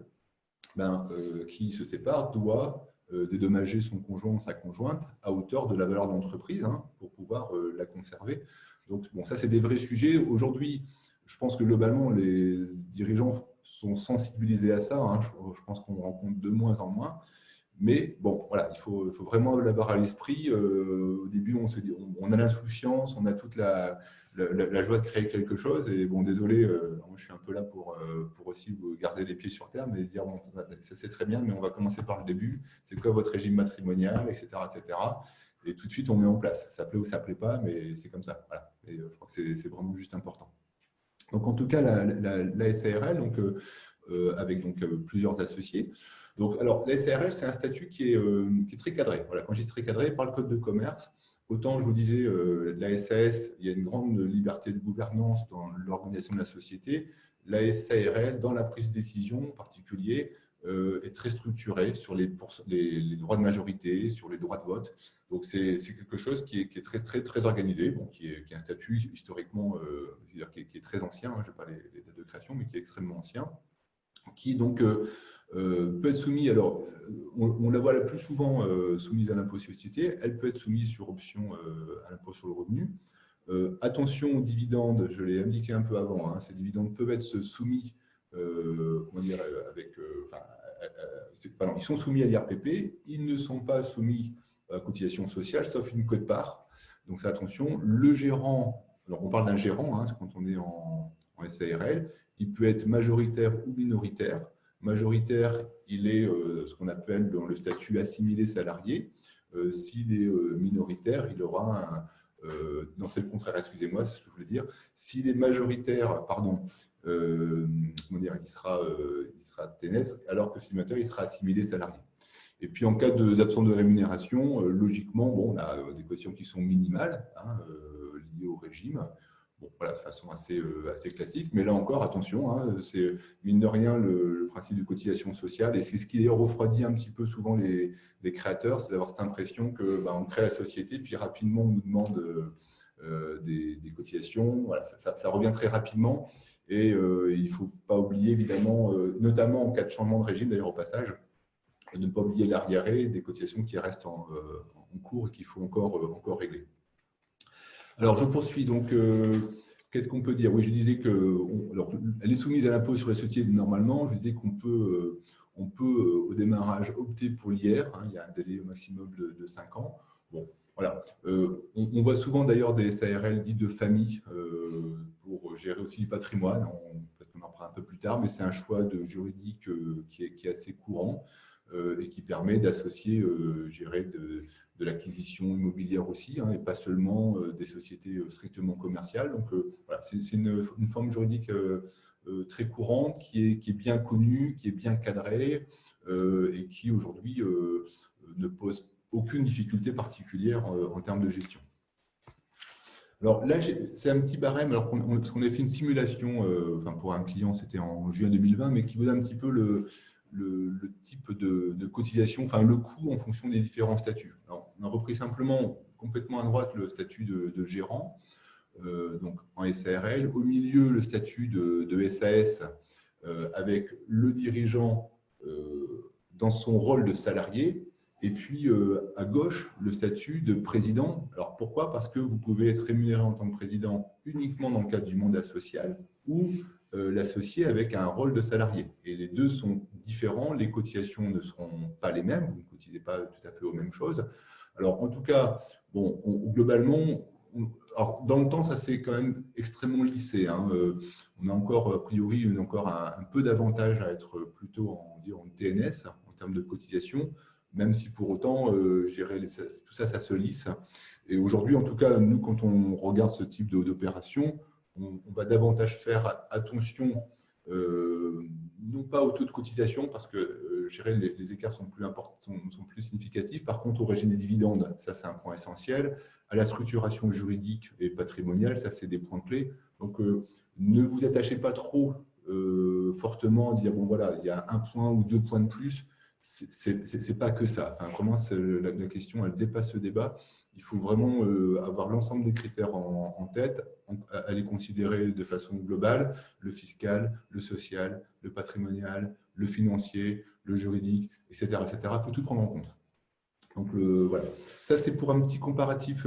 qui se sépare doit dédommager son conjoint ou sa conjointe à hauteur de la valeur de l'entreprise pour pouvoir la conserver. Donc, bon, ça, c'est des vrais sujets. Aujourd'hui, je pense que globalement, les dirigeants sont sensibilisés à ça. Je pense qu'on rencontre de moins en moins. Mais bon, voilà, il faut vraiment l'avoir à l'esprit. Au début, on a l'insouciance, on a toute la joie de créer quelque chose. Et bon, désolé, moi, je suis un peu là pour aussi vous garder les pieds sur terre, mais dire, bon, ça c'est très bien, mais on va commencer par le début. C'est quoi votre régime matrimonial, etc., etc. Et tout de suite, on met en place. Ça plaît ou ça ne plaît pas, mais c'est comme ça. Voilà. Et je crois que c'est vraiment juste important. Donc, en tout cas, la SARL, donc, avec donc, plusieurs associés. Donc, alors, la SARL, c'est un statut qui est très cadré. Voilà, quand je dis très cadré, par le Code de commerce, autant je vous disais, la SAS, il y a une grande liberté de gouvernance dans l'organisation de la société. La SARL, dans la prise de décision en particulier, est très structurée sur les droits de majorité, sur les droits de vote. Donc, c'est quelque chose qui est très, très, très organisé, bon, qui est un statut historiquement, qui est très ancien, je n'ai pas les dates de création, mais qui est extrêmement ancien, qui donc peut être soumis, alors on la voit la plus souvent soumise à l'impôt société, elle peut être soumise sur option à l'impôt sur le revenu. Attention aux dividendes, je l'ai indiqué un peu avant, ces dividendes peuvent être soumis, comment dire, pardon, ils sont soumis à l'IRPP, ils ne sont pas soumis à la cotisation sociale, sauf une quote-part. Donc, c'est attention, le gérant, alors on parle d'un gérant, quand on est en SARL, il peut être majoritaire ou minoritaire. Majoritaire, il est ce qu'on appelle dans le statut assimilé salarié. S'il est minoritaire, il aura non, c'est le contraire, excusez-moi, c'est ce que je voulais dire. S'il est majoritaire, pardon, comment dire, il sera TNS, alors que s'il est minoritaire, il sera assimilé salarié. Et puis, en cas d'absence de rémunération, logiquement, bon, on a des cotisations qui sont minimales, liées au régime. Bon, voilà, de façon assez classique. Mais là encore, attention, c'est mine de rien le principe de cotisation sociale. Et c'est ce qui refroidit un petit peu souvent les créateurs, c'est d'avoir cette impression qu'on crée la société, puis rapidement, on nous demande des cotisations. Voilà, ça revient très rapidement. Et il ne faut pas oublier, évidemment, notamment en cas de changement de régime, d'ailleurs, au passage, et ne pas oublier l'arriéré, des cotisations qui restent en cours et qu'il faut encore régler. Alors, je poursuis. Donc, qu'est-ce qu'on peut dire? Oui, je disais qu'elle est soumise à l'impôt sur les sociétés normalement. Je disais qu'on peut, au démarrage, opter pour l'IR. Il y a un délai maximum de 5 ans. Bon, voilà. On voit souvent d'ailleurs des SARL dites de famille pour gérer aussi du patrimoine. Peut-être qu'on en parlera un peu plus tard, mais c'est un choix de juridique qui est assez courant et qui permet d'associer, gérer de l'acquisition immobilière aussi, et pas seulement des sociétés strictement commerciales. Donc, voilà, c'est une forme juridique très courante, qui est bien connue, qui est bien cadrée et qui, aujourd'hui, ne pose aucune difficulté particulière en termes de gestion. Alors là, c'est un petit barème, alors parce qu'on a fait une simulation pour un client, c'était en juin 2020, mais qui vous donne un petit peu le type de cotisation, le coût en fonction des différents statuts. Alors, on a repris simplement complètement à droite le statut de gérant, donc en SARL. Au milieu, le statut de SAS avec le dirigeant dans son rôle de salarié. Et puis, à gauche, le statut de président. Alors, pourquoi? Parce que vous pouvez être rémunéré en tant que président uniquement dans le cadre du mandat social ou l'associé avec un rôle de salarié. Et les deux sont différents. Les cotisations ne seront pas les mêmes. Vous ne cotisez pas tout à fait aux mêmes choses. Alors, en tout cas, bon, globalement, alors, dans le temps, ça s'est quand même extrêmement lissé. On a encore, a priori, un peu d'avantage à être plutôt en TNS en termes de cotisation, même si pour autant, tout ça se lisse. Et aujourd'hui, en tout cas, nous, quand on regarde ce type d'opération, on va davantage faire attention, non pas au taux de cotisation, parce que les écarts sont plus importants, sont plus significatifs. Par contre, au régime des dividendes, ça c'est un point essentiel. À la structuration juridique et patrimoniale, ça c'est des points clés. Donc, ne vous attachez pas trop fortement à dire, bon voilà, il y a 1 point ou 2 points de plus. C'est pas que ça. Vraiment, la question, elle dépasse ce débat. Il faut vraiment avoir l'ensemble des critères en tête, à les considérer de façon globale, le fiscal, le social, le patrimonial, le financier, le juridique, etc. Il faut tout prendre en compte. Donc, voilà. Ça, c'est pour un petit comparatif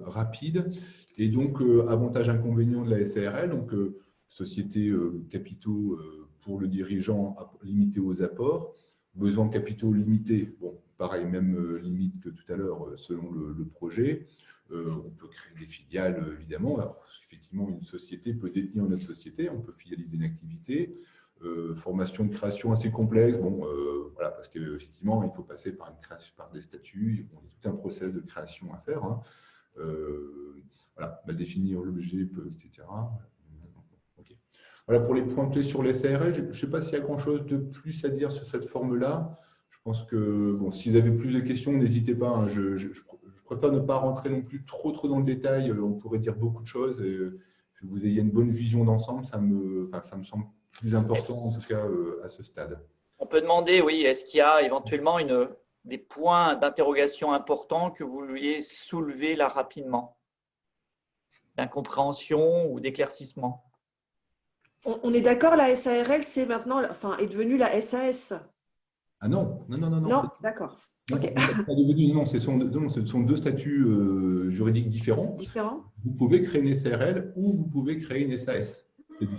rapide. Et donc, avantage inconvénient de la SARL, donc société capitaux pour le dirigeant limité aux apports. besoin de capitaux limités. Bon, pareil, même limite que tout à l'heure, selon le projet. On peut créer des filiales, évidemment. Alors, effectivement, une société peut détenir une autre société, on peut filialiser une activité. Formation de création assez complexe, bon, voilà, parce qu'effectivement, il faut passer par une création, par des statuts, bon, il y a tout un process de création à faire. Hein. Voilà, définir l'objet, etc. Okay. Voilà pour les points clés sur les SARL. Je ne sais pas s'il y a grand-chose de plus à dire sur cette forme-là. Je pense que, bon, si vous avez plus de questions, n'hésitez pas. Hein. Je préfère ne pas rentrer non plus trop dans le détail. On pourrait dire beaucoup de choses et que vous ayez une bonne vision d'ensemble, ça me semble plus important, en tout cas, à ce stade. On peut demander, oui, est-ce qu'il y a éventuellement des points d'interrogation importants que vous vouliez soulever là rapidement, d'incompréhension ou d'éclaircissement? On est d'accord, la SARL, c'est maintenant, enfin, est devenue la SAS. Ah non. Non, d'accord. Non, Ok. pas devenu, non, ce sont deux statuts juridiques différents. Différent. Vous pouvez créer une SARL ou vous pouvez créer une SAS.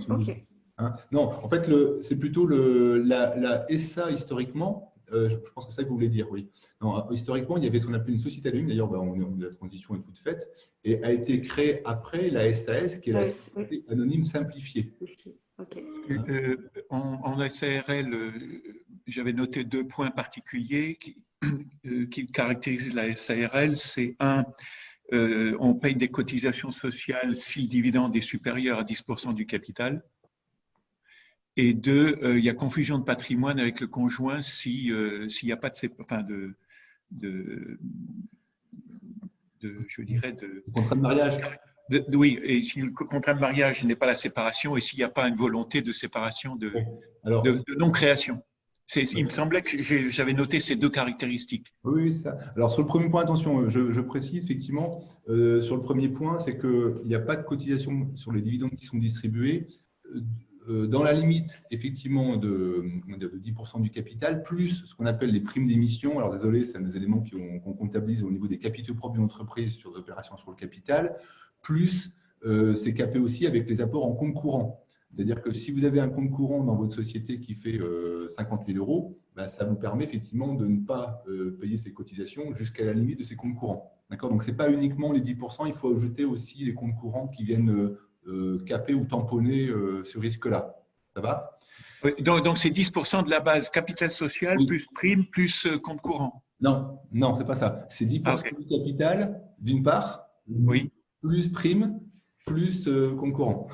Ok. Hein, non, en fait, c'est plutôt la SA historiquement. Je pense que c'est ça que vous voulez dire, oui. Non, historiquement, il y avait ce qu'on appelait une société anonyme. D'ailleurs, la transition est toute faite. Et a été créée après la SAS, qui est la société anonyme simplifiée. Ok. En SARL, j'avais noté 2 points particuliers qui caractérisent la SARL. C'est un, on paye des cotisations sociales si le dividende est supérieur à 10% du capital. Et 2, il y a confusion de patrimoine avec le conjoint s'il n'y a pas je dirais contrat de mariage. Oui, et si le contrat de mariage n'est pas la séparation et s'il n'y a pas une volonté de séparation, de non-création. Il me semblait que j'avais noté ces 2 caractéristiques. Oui, c'est ça. Alors, sur le premier point, attention, je précise effectivement, sur le premier point, c'est qu'il n'y a pas de cotisation sur les dividendes qui sont distribués dans la limite, effectivement, de 10% du capital, plus ce qu'on appelle les primes d'émission. Alors, désolé, c'est un des éléments qu'on comptabilise au niveau des capitaux propres d'une entreprise sur des opérations sur le capital, plus c'est capé aussi avec les apports en compte courant. C'est-à-dire que si vous avez un compte courant dans votre société qui fait 50 000 €, ça vous permet effectivement de ne pas payer ces cotisations jusqu'à la limite de ces comptes courants. Donc, ce n'est pas uniquement les 10%, il faut ajouter aussi les comptes courants qui viennent caper ou tamponner ce risque-là. Ça va? Oui, donc c'est 10% de la base capital social, oui, plus prime, plus compte courant. Non, ce n'est pas ça. C'est 10% du capital, d'une part, oui, plus prime, plus compte courant.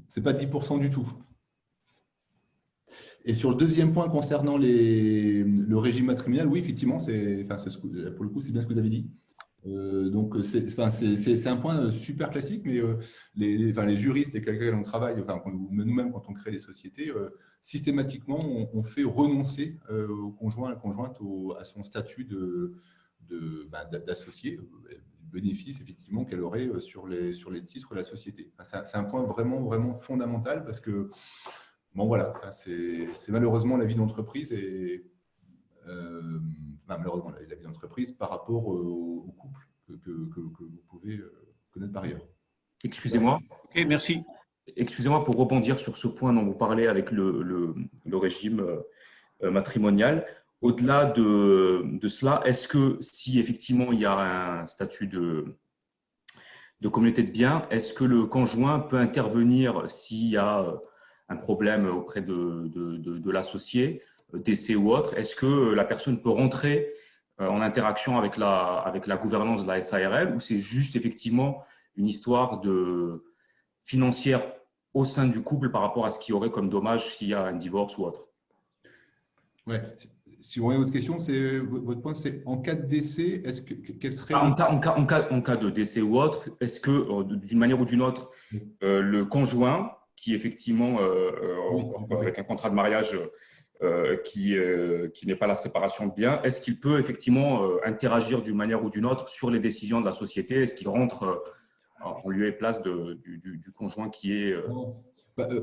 Ce n'est pas 10% du tout. Et sur le deuxième point concernant le régime matrimonial, oui, effectivement, pour le coup, c'est bien ce que vous avez dit. Donc, c'est un point super classique, mais les juristes avec lesquels on travaille, nous-mêmes, quand on crée des sociétés, systématiquement, on fait renoncer au conjoint, à la conjointe à son statut d'associé, bénéfice effectivement qu'elle aurait sur les titres de la société. C'est un point vraiment, vraiment fondamental parce que, bon voilà, c'est malheureusement la vie d'entreprise et malheureusement la vie d'entreprise par rapport au couple que vous pouvez connaître par ailleurs. Excusez-moi. Ok, merci. Excusez-moi pour rebondir sur ce point dont vous parlez avec le régime matrimonial. Au-delà de cela, est-ce que si effectivement il y a un statut de communauté de biens, est-ce que le conjoint peut intervenir s'il y a un problème auprès de l'associé, décès ou autre? Est-ce que la personne peut rentrer en interaction avec la gouvernance de la SARL ou c'est juste effectivement une histoire financière au sein du couple par rapport à ce qu'il y aurait comme dommage s'il y a un divorce ou autre? Ouais. Si vous voyez votre question, votre point, c'est en cas de décès, quel serait… En cas de décès ou autre, est-ce que d'une manière ou d'une autre, le conjoint qui effectivement, avec un contrat de mariage qui n'est pas la séparation de biens, est-ce qu'il peut effectivement interagir d'une manière ou d'une autre sur les décisions de la société? Est-ce qu'il rentre en lieu et place du conjoint qui est…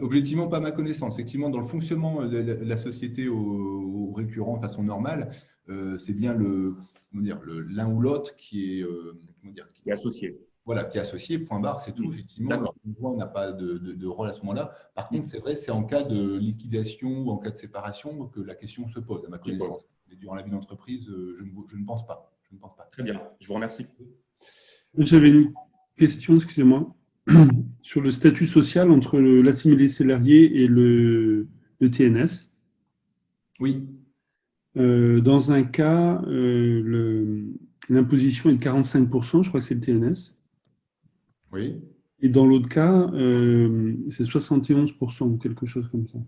Objectivement, pas à ma connaissance. Effectivement, dans le fonctionnement de la société au récurrent de façon normale, c'est bien l'un ou l'autre qui est associé. Voilà, qui est associé, point barre, c'est tout. Effectivement, le D'accord. conjoint n'a pas de rôle à ce moment-là. Par contre, c'est vrai, c'est en cas de liquidation ou en cas de séparation que la question se pose, à ma connaissance. Mais durant la vie d'entreprise, je ne pense pas. Je ne pense pas. Très bien, je vous remercie. J'avais une question, excusez-moi, sur le statut social entre l'assimilé salarié et le TNS. Oui, Dans un cas, l'imposition est de 45%, je crois que c'est le TNS. oui. Et dans l'autre cas, c'est 71% ou quelque chose comme ça.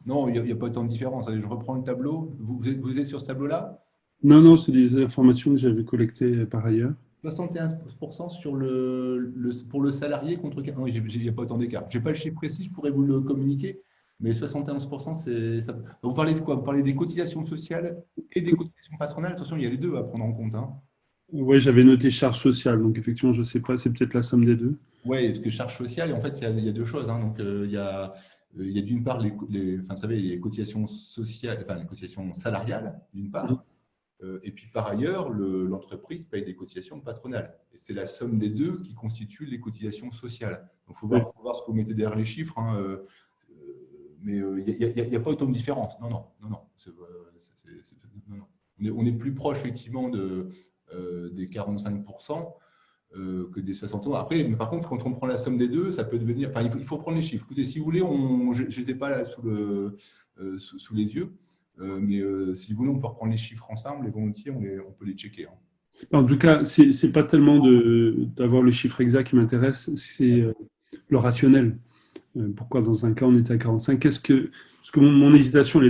Non, il n'y a pas tant de différence. Allez, je reprends le tableau. Vous êtes sur ce tableau-là? Non, non, c'est des informations que j'avais collectées par ailleurs. 71% pour le salarié contre… Non, il n'y a pas autant d'écart. Je n'ai pas le chiffre précis, je pourrais vous le communiquer, mais 71%, c'est ça. Vous parlez de quoi? Vous parlez des cotisations sociales et des cotisations patronales. Attention, il y a les deux à prendre en compte. Hein. Oui, j'avais noté charge sociale, donc effectivement, je ne sais pas, c'est peut-être la somme des deux. Oui, parce que charge sociale, en fait, il y a deux choses. Hein. Donc, il y a d'une part vous savez, les cotisations sociales, enfin, les cotisations salariales, d'une part. Et puis, par ailleurs, l'entreprise paye des cotisations patronales. Et c'est la somme des deux qui constitue les cotisations sociales. Donc, il faut voir ce que vous mettez derrière les chiffres. Hein. Mais il n'y a pas autant de différence. Non, non, non, non. On est plus proche, effectivement, des 45% que des 60%. Après, mais par contre, quand on prend la somme des deux, ça peut devenir… Enfin, il faut prendre les chiffres. Écoutez, si vous voulez, je n'étais pas là sous les yeux. Mais si vous voulez, on peut reprendre les chiffres ensemble et volontiers, on peut les checker. Hein. En tout cas, ce n'est pas tellement d'avoir le chiffre exact qui m'intéresse, c'est le rationnel. Pourquoi dans un cas on était à 45? Parce que mon hésitation elle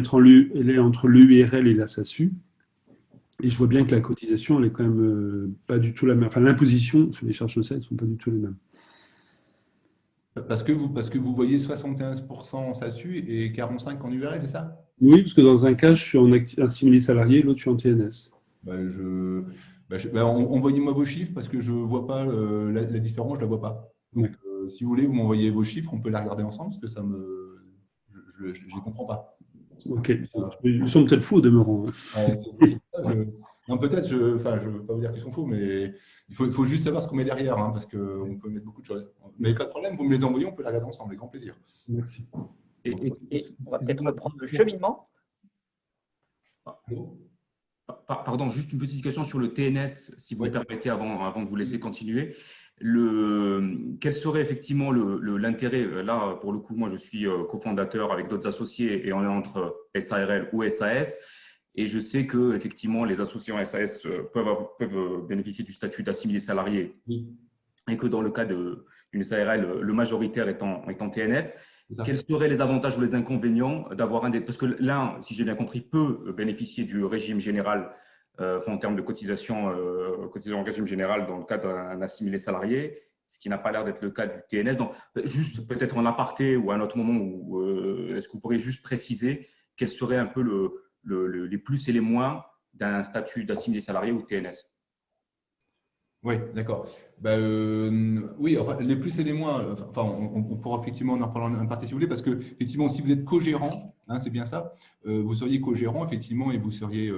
est entre l'URL et la SASU. Et je vois bien que la cotisation, elle est quand même pas du tout la même. Enfin, l'imposition sur les charges sociales ne sont pas du tout les mêmes. Parce que vous voyez 71% en SASU et 45% en URL, c'est ça? Oui, parce que dans un cas, je suis en assimilé salarié, l'autre, je suis en TNS. Envoyez-moi vos chiffres parce que je ne vois pas la différence, je ne la vois pas. Donc, si vous voulez, vous m'envoyez vos chiffres, on peut la regarder ensemble parce que je ne les comprends pas. Ok, ils sont peut-être faux au demeurant. Non, peut-être, je ne veux pas vous dire qu'ils sont faux, mais il faut juste savoir ce qu'on met derrière, hein, parce qu'on peut mettre beaucoup de choses. Mais pas de problème, vous me les envoyez, on peut la regarder ensemble, avec grand plaisir. Merci. Et on va peut-être reprendre le cheminement. Pardon, juste une petite question sur le TNS, si vous me permettez, avant de vous laisser continuer. Quel serait effectivement l'intérêt? Là, pour le coup, moi, je suis cofondateur avec d'autres associés et on est entre SARL ou SAS. Et je sais que effectivement, les associés en SAS peuvent bénéficier du statut d'assimilé salarié. Oui. Et que dans le cas d'une SARL, le majoritaire est en TNS. Quels seraient les avantages ou les inconvénients d'avoir parce que l'un, si j'ai bien compris, peut bénéficier du régime général en termes de cotisation en régime général dans le cas d'un assimilé salarié, ce qui n'a pas l'air d'être le cas du TNS. Donc, juste peut-être en aparté ou à un autre moment, est-ce que vous pourriez juste préciser quels seraient un peu les plus et les moins d'un statut d'assimilé salarié ou TNS? Oui, d'accord. Oui, enfin, les plus et les moins, enfin, on pourra effectivement en parler en partie si vous voulez, parce que effectivement, si vous êtes co-gérant, hein, c'est bien ça, vous seriez co-gérant, effectivement, et vous seriez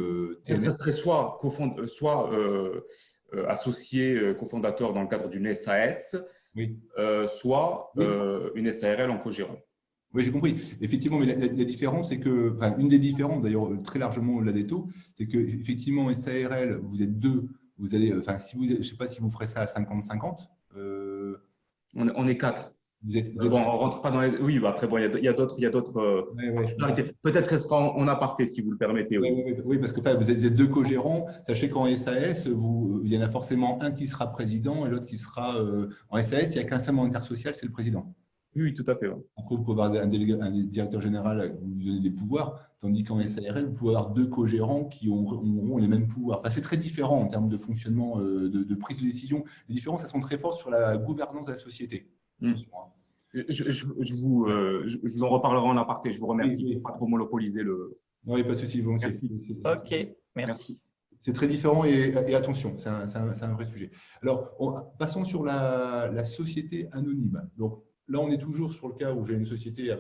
TNS. Ça serait soit associé cofondateur dans le cadre d'une SAS, oui. Soit oui. Une SARL en co-gérant. Oui, j'ai compris. Effectivement, mais la différence, c'est que, enfin, une des différences, d'ailleurs, très largement au-delà des taux, c'est qu'effectivement, SARL, vous êtes deux. Vous allez, enfin, je ne sais pas si vous ferez ça à 50-50. On est 4. Vous êtes bon, on rentre pas dans les… Oui, bah après, bon, il y a d'autres. Peut-être que ce sera en aparté, si vous le permettez. Oui, parce que vous êtes deux co-gérants. Sachez qu'en SAS, il y en a forcément un qui sera président et l'autre qui sera… en SAS, il n'y a qu'un seul mandataire social, c'est le président. Oui, tout à fait. Ouais. Après, vous pouvez avoir un directeur général qui vous donne des pouvoirs, tandis qu'en SARL, vous pouvez avoir deux co-gérants qui auront les mêmes pouvoirs. Enfin, c'est très différent en termes de fonctionnement, de prise de décision. Les différences, elles sont très fortes sur la gouvernance de la société. Je vous en reparlerai en aparté. Je vous remercie de ne pas trop monopoliser le… Non, il n'y a pas de souci, volontiers. Ok, merci. C'est très différent et attention, c'est un vrai sujet. Alors, passons sur la société anonyme. Donc, là, on est toujours sur le cas où j'ai une société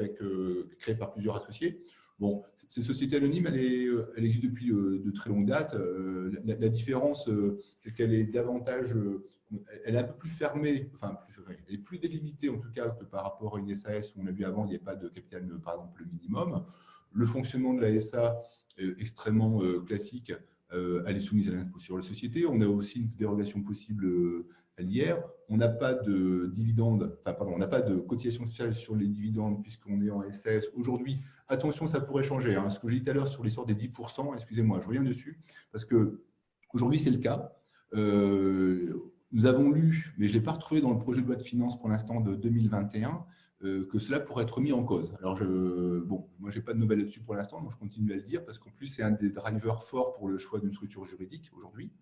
créée par plusieurs associés. Bon, cette société anonyme, elle existe depuis de très longues dates. La différence, c'est qu'elle est davantage elle est un peu plus fermée, enfin, elle est plus délimitée en tout cas que par rapport à une SAS où on a vu avant, il n'y a pas de capital, par exemple, le minimum. Le fonctionnement de la SA est extrêmement classique. Elle est soumise à l'impôt sur la société. On a aussi une dérogation possible à l'IR. On n'a pas de dividendes, enfin, pardon, on n'a pas de cotisation sociale sur les dividendes puisqu'on est en SAS. Aujourd'hui, attention, ça pourrait changer. Ce que j'ai dit tout à l'heure sur l'histoire des 10%, excusez-moi, je reviens dessus, parce qu'aujourd'hui, c'est le cas. Nous avons lu, mais je ne l'ai pas retrouvé dans le projet de loi de finances pour l'instant de 2021, que cela pourrait être mis en cause. Alors, moi, je n'ai pas de nouvelles là-dessus pour l'instant, donc je continue à le dire, parce qu'en plus, c'est un des drivers forts pour le choix d'une structure juridique aujourd'hui.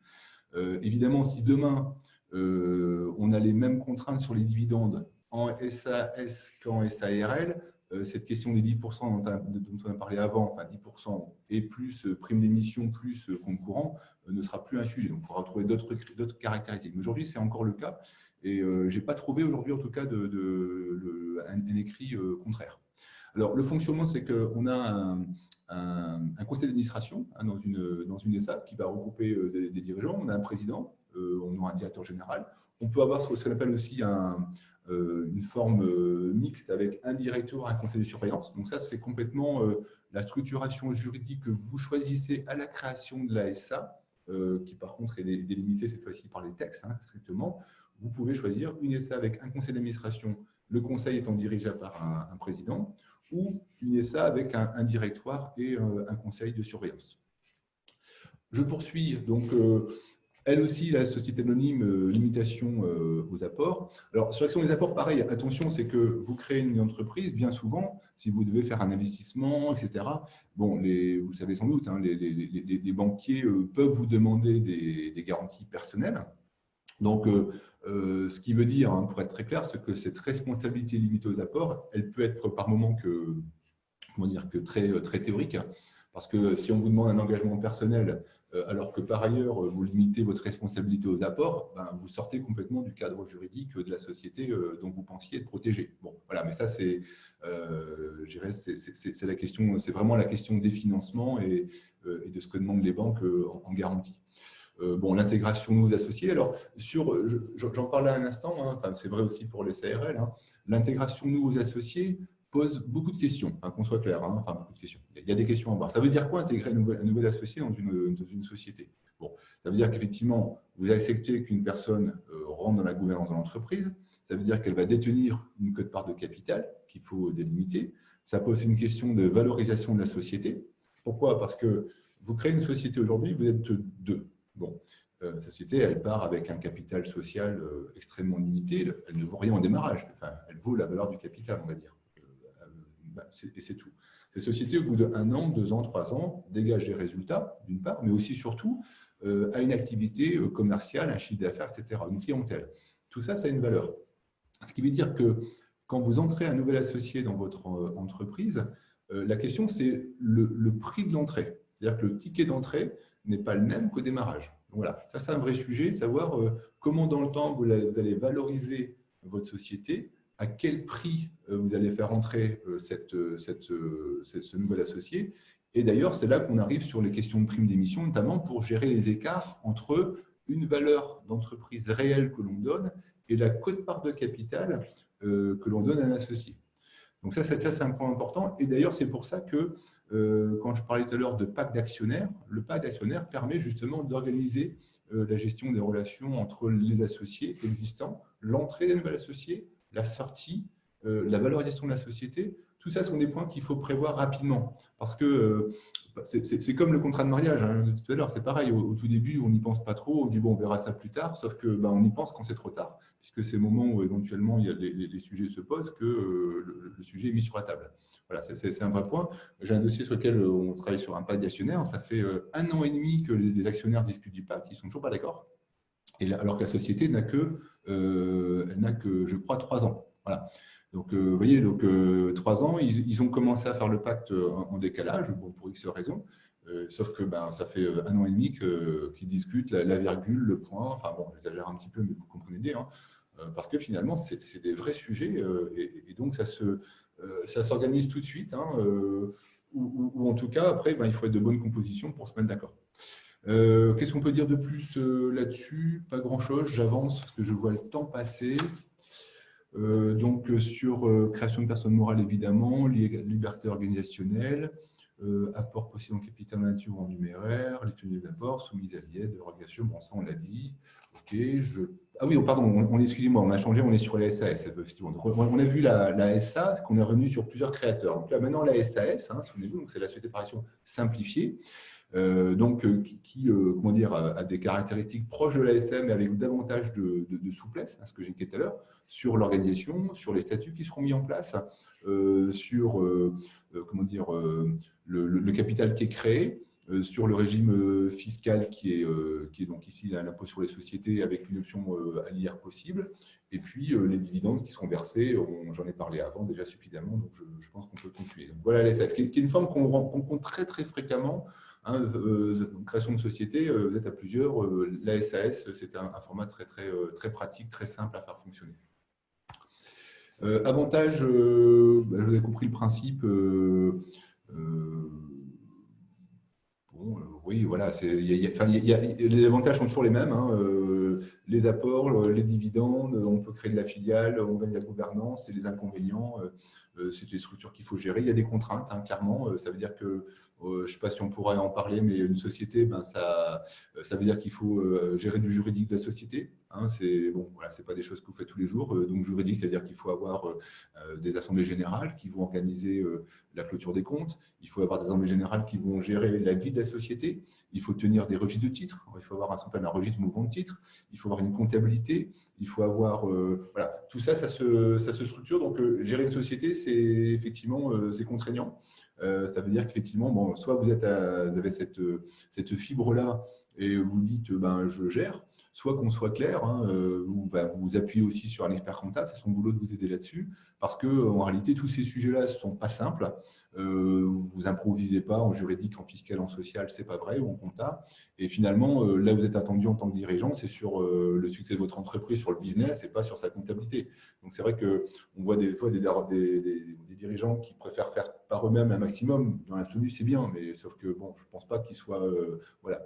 Évidemment, si demain, on a les mêmes contraintes sur les dividendes en SAS qu'en SARL, cette question des 10% dont on a parlé avant, enfin 10% et plus prime d'émission, plus compte courant, ne sera plus un sujet. Donc, il faudra trouver d'autres caractéristiques. Mais aujourd'hui, c'est encore le cas. Et je n'ai pas trouvé aujourd'hui, en tout cas, un écrit contraire. Alors, le fonctionnement, c'est qu'on a un conseil d'administration dans une SA qui va regrouper des dirigeants. On a un président, on a un directeur général. On peut avoir ce qu'on appelle aussi une forme mixte avec un directeur, un conseil de surveillance. Donc ça, c'est complètement la structuration juridique que vous choisissez à la création de la SA, qui par contre est délimitée cette fois-ci par les textes, strictement. Vous pouvez choisir une SA avec un conseil d'administration, le conseil étant dirigé par un président, ou une SA avec un directoire et un conseil de surveillance. Je poursuis. Donc, elle aussi, la société anonyme, limitation aux apports. Alors, sur l'action des apports, pareil, attention, c'est que vous créez une entreprise, bien souvent, si vous devez faire un investissement, etc. Bon, vous savez sans doute, les banquiers peuvent vous demander des garanties personnelles. Donc, ce qui veut dire, pour être très clair, c'est que cette responsabilité limitée aux apports, elle peut être par moment que très théorique, parce que si on vous demande un engagement personnel, alors que par ailleurs, vous limitez votre responsabilité aux apports, vous sortez complètement du cadre juridique de la société dont vous pensiez être protégé. Bon, voilà, mais ça, c'est la question, c'est vraiment la question des financements et de ce que demandent les banques en garantie. L'intégration nous associés. Alors, j'en parlais un instant, c'est vrai aussi pour les SARL, l'intégration nous aux associés pose beaucoup de questions, qu'on soit clair, beaucoup de questions. Il y a des questions en bas. Ça veut dire quoi intégrer un nouvel associé dans une société? Bon, ça veut dire qu'effectivement, vous acceptez qu'une personne rentre dans la gouvernance de l'entreprise, ça veut dire qu'elle va détenir une quote-part de capital qu'il faut délimiter. Ça pose une question de valorisation de la société. Pourquoi? Parce que vous créez une société aujourd'hui, vous êtes deux. Bon, la société, elle part avec un capital social extrêmement limité. Elle ne vaut rien au démarrage. Enfin, elle vaut la valeur du capital, on va dire. Et c'est tout. Ces sociétés, au bout d'1 an, 2 ans, 3 ans, dégagent des résultats, d'une part, mais aussi, surtout, à une activité commerciale, un chiffre d'affaires, etc., une clientèle. Tout ça, ça a une valeur. Ce qui veut dire que quand vous entrez un nouvel associé dans votre entreprise, la question, c'est le prix de l'entrée. C'est-à-dire que le ticket d'entrée n'est pas le même qu'au démarrage. Donc voilà, ça, c'est un vrai sujet, de savoir comment, dans le temps, vous allez valoriser votre société, à quel prix vous allez faire entrer ce nouvel associé. Et d'ailleurs, c'est là qu'on arrive sur les questions de prime d'émission, notamment pour gérer les écarts entre une valeur d'entreprise réelle que l'on donne et la quote-part de capital que l'on donne à un associé. Donc ça, c'est un point important. Et d'ailleurs, c'est pour ça que, quand je parlais tout à l'heure de pacte d'actionnaires, le pacte d'actionnaires permet justement d'organiser la gestion des relations entre les associés existants, l'entrée des nouveaux associés, la sortie, la valorisation de la société. Tout ça sont des points qu'il faut prévoir rapidement. Parce que c'est comme le contrat de mariage, tout à l'heure, c'est pareil. Au tout début, on n'y pense pas trop, on dit bon, on verra ça plus tard, sauf qu'on y pense quand c'est trop tard, puisque c'est le moment où éventuellement les sujets se posent que le sujet est mis sur la table. Voilà, c'est un vrai point. J'ai un dossier sur lequel on travaille sur un pacte d'actionnaires. Ça fait 1 an et demi que les actionnaires discutent du pacte, ils ne sont toujours pas d'accord. Alors que la société n'a que, je crois, 3 ans. Voilà. Donc, vous voyez, 3 ans, ils ont commencé à faire le pacte en décalage, pour X raisons. Sauf que ça fait 1 an et demi qu'ils discutent la virgule, le point. Enfin bon, j'exagère un petit peu, mais vous comprenez bien. Parce que finalement, c'est des vrais sujets. Et donc, ça s'organise tout de suite. Ou en tout cas, après, il faut être de bonnes compositions pour se mettre d'accord. Qu'est-ce qu'on peut dire de plus là-dessus? Pas grand-chose, j'avance parce que je vois le temps passer. Donc, sur création de personnes morales, évidemment, liberté organisationnelle, apport possible en capital nature ou en numéraire, les tenues d'apport, soumise à l'IA, dérogation, bon, ça on l'a dit. Ok, ah oui, pardon, excusez-moi, on a changé, on est sur les SAS. Effectivement. Donc, on a vu la SA, qu'on est revenu sur plusieurs créateurs. Donc là, maintenant, la SAS, souvenez-vous, c'est la société par action simplifiée. Comment dire, a des caractéristiques proches de l'ASM mais avec davantage de souplesse, ce que j'ai dit tout à l'heure, sur l'organisation, sur les statuts qui seront mis en place, sur comment dire, le capital qui est créé, sur le régime fiscal qui est donc ici l'impôt sur les sociétés avec une option à l'IR possible, et puis les dividendes qui seront versés, j'en ai parlé avant déjà suffisamment, donc je pense qu'on peut conclure. Donc voilà l'ASS, qui est une forme qu'on rencontre très très fréquemment. Création de société, vous êtes à plusieurs. La SAS, c'est un format très pratique, très simple à faire fonctionner. Avantage, vous avez compris le principe. Oui, voilà. Les avantages sont toujours les mêmes. Les apports, les dividendes, on peut créer de la filiale, on gagne la gouvernance, et les inconvénients, c'est des structures qu'il faut gérer. Il y a des contraintes, clairement. Ça veut dire que, je ne sais pas si on pourrait en parler, mais une société, ça veut dire qu'il faut gérer du juridique de la société. C'est pas des choses que vous faites tous les jours. Donc, juridique, c'est-à-dire qu'il faut avoir des assemblées générales qui vont organiser la clôture des comptes. Il faut avoir des assemblées générales qui vont gérer la vie de la société. Il faut tenir des registres de titres. Il faut avoir un registre de mouvement de titres. Il faut avoir une comptabilité. Il faut avoir… voilà, tout ça, ça se structure. Donc, gérer une société, c'est effectivement c'est contraignant. Ça veut dire qu'effectivement, soit vous avez cette fibre-là et vous dites je gère, soit qu'on soit clair, vous appuyez aussi sur un expert comptable, c'est son boulot de vous aider là-dessus, parce qu'en réalité, tous ces sujets-là ne sont pas simples. Vous improvisez pas en juridique, en fiscal, en social, c'est pas vrai, ou en compta. Et finalement, là, vous êtes attendu en tant que dirigeant, c'est sur le succès de votre entreprise, sur le business, et pas sur sa comptabilité. Donc, c'est vrai qu'on voit des fois des dirigeants qui préfèrent faire par eux-mêmes un maximum. Dans l'absolu, c'est bien, mais sauf que bon, je ne pense pas qu'il soit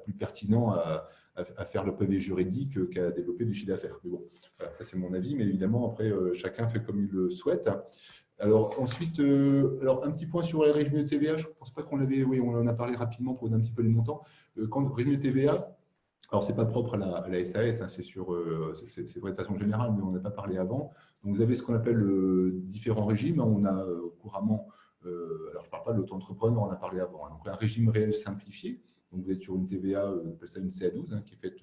plus pertinent à faire le pavé juridique qu'à développer du chiffre d'affaires. Mais bon, voilà, ça c'est mon avis, mais évidemment, après, chacun fait comme il le souhaite. Alors ensuite, un petit point sur les régimes de TVA, je ne pense pas qu'on l'avait, oui, on en a parlé rapidement pour donner un petit peu les montants. Quand le régime de TVA, alors ce n'est pas propre à la SAS, c'est vrai de façon générale, mais on n'a pas parlé avant. Donc vous avez ce qu'on appelle différents régimes. On a couramment, alors je ne parle pas de l'auto-entrepreneur, on en a parlé avant, donc un régime réel simplifié. Donc, vous êtes sur une TVA, on appelle ça une CA12, qui est faite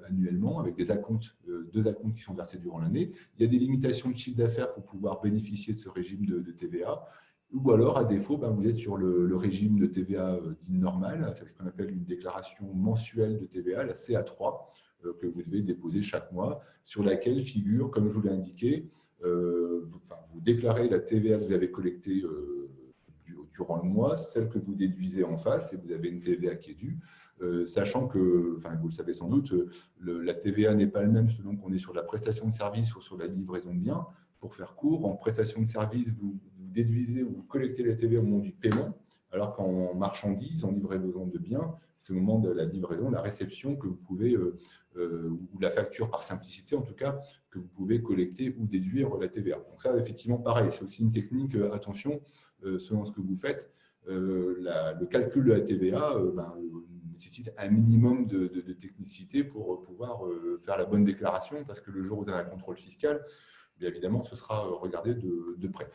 annuellement avec des acomptes, 2 acomptes qui sont versés durant l'année. Il y a des limitations de chiffre d'affaires pour pouvoir bénéficier de ce régime de TVA. Ou alors, à défaut, vous êtes sur le régime de TVA dit normal, c'est ce qu'on appelle une déclaration mensuelle de TVA, la CA3, que vous devez déposer chaque mois, sur laquelle figure, comme je vous l'ai indiqué, vous déclarez la TVA que vous avez collectée durant le mois, celle que vous déduisez en face, et vous avez une TVA qui est due, sachant que, vous le savez sans doute, la TVA n'est pas elle même selon qu'on est sur la prestation de service ou sur la livraison de biens. Pour faire court, en prestation de service, vous déduisez ou vous collectez la TVA au moment du paiement, alors qu'en marchandises, en livraison de biens, c'est au moment de la livraison, la réception que vous pouvez, ou la facture par simplicité en tout cas, que vous pouvez collecter ou déduire la TVA. Donc ça, effectivement, pareil, c'est aussi une technique, attention, selon ce que vous faites, le calcul de la TVA nécessite un minimum de technicité pour pouvoir faire la bonne déclaration, parce que le jour où vous avez un contrôle fiscal, bien évidemment, ce sera regardé de près.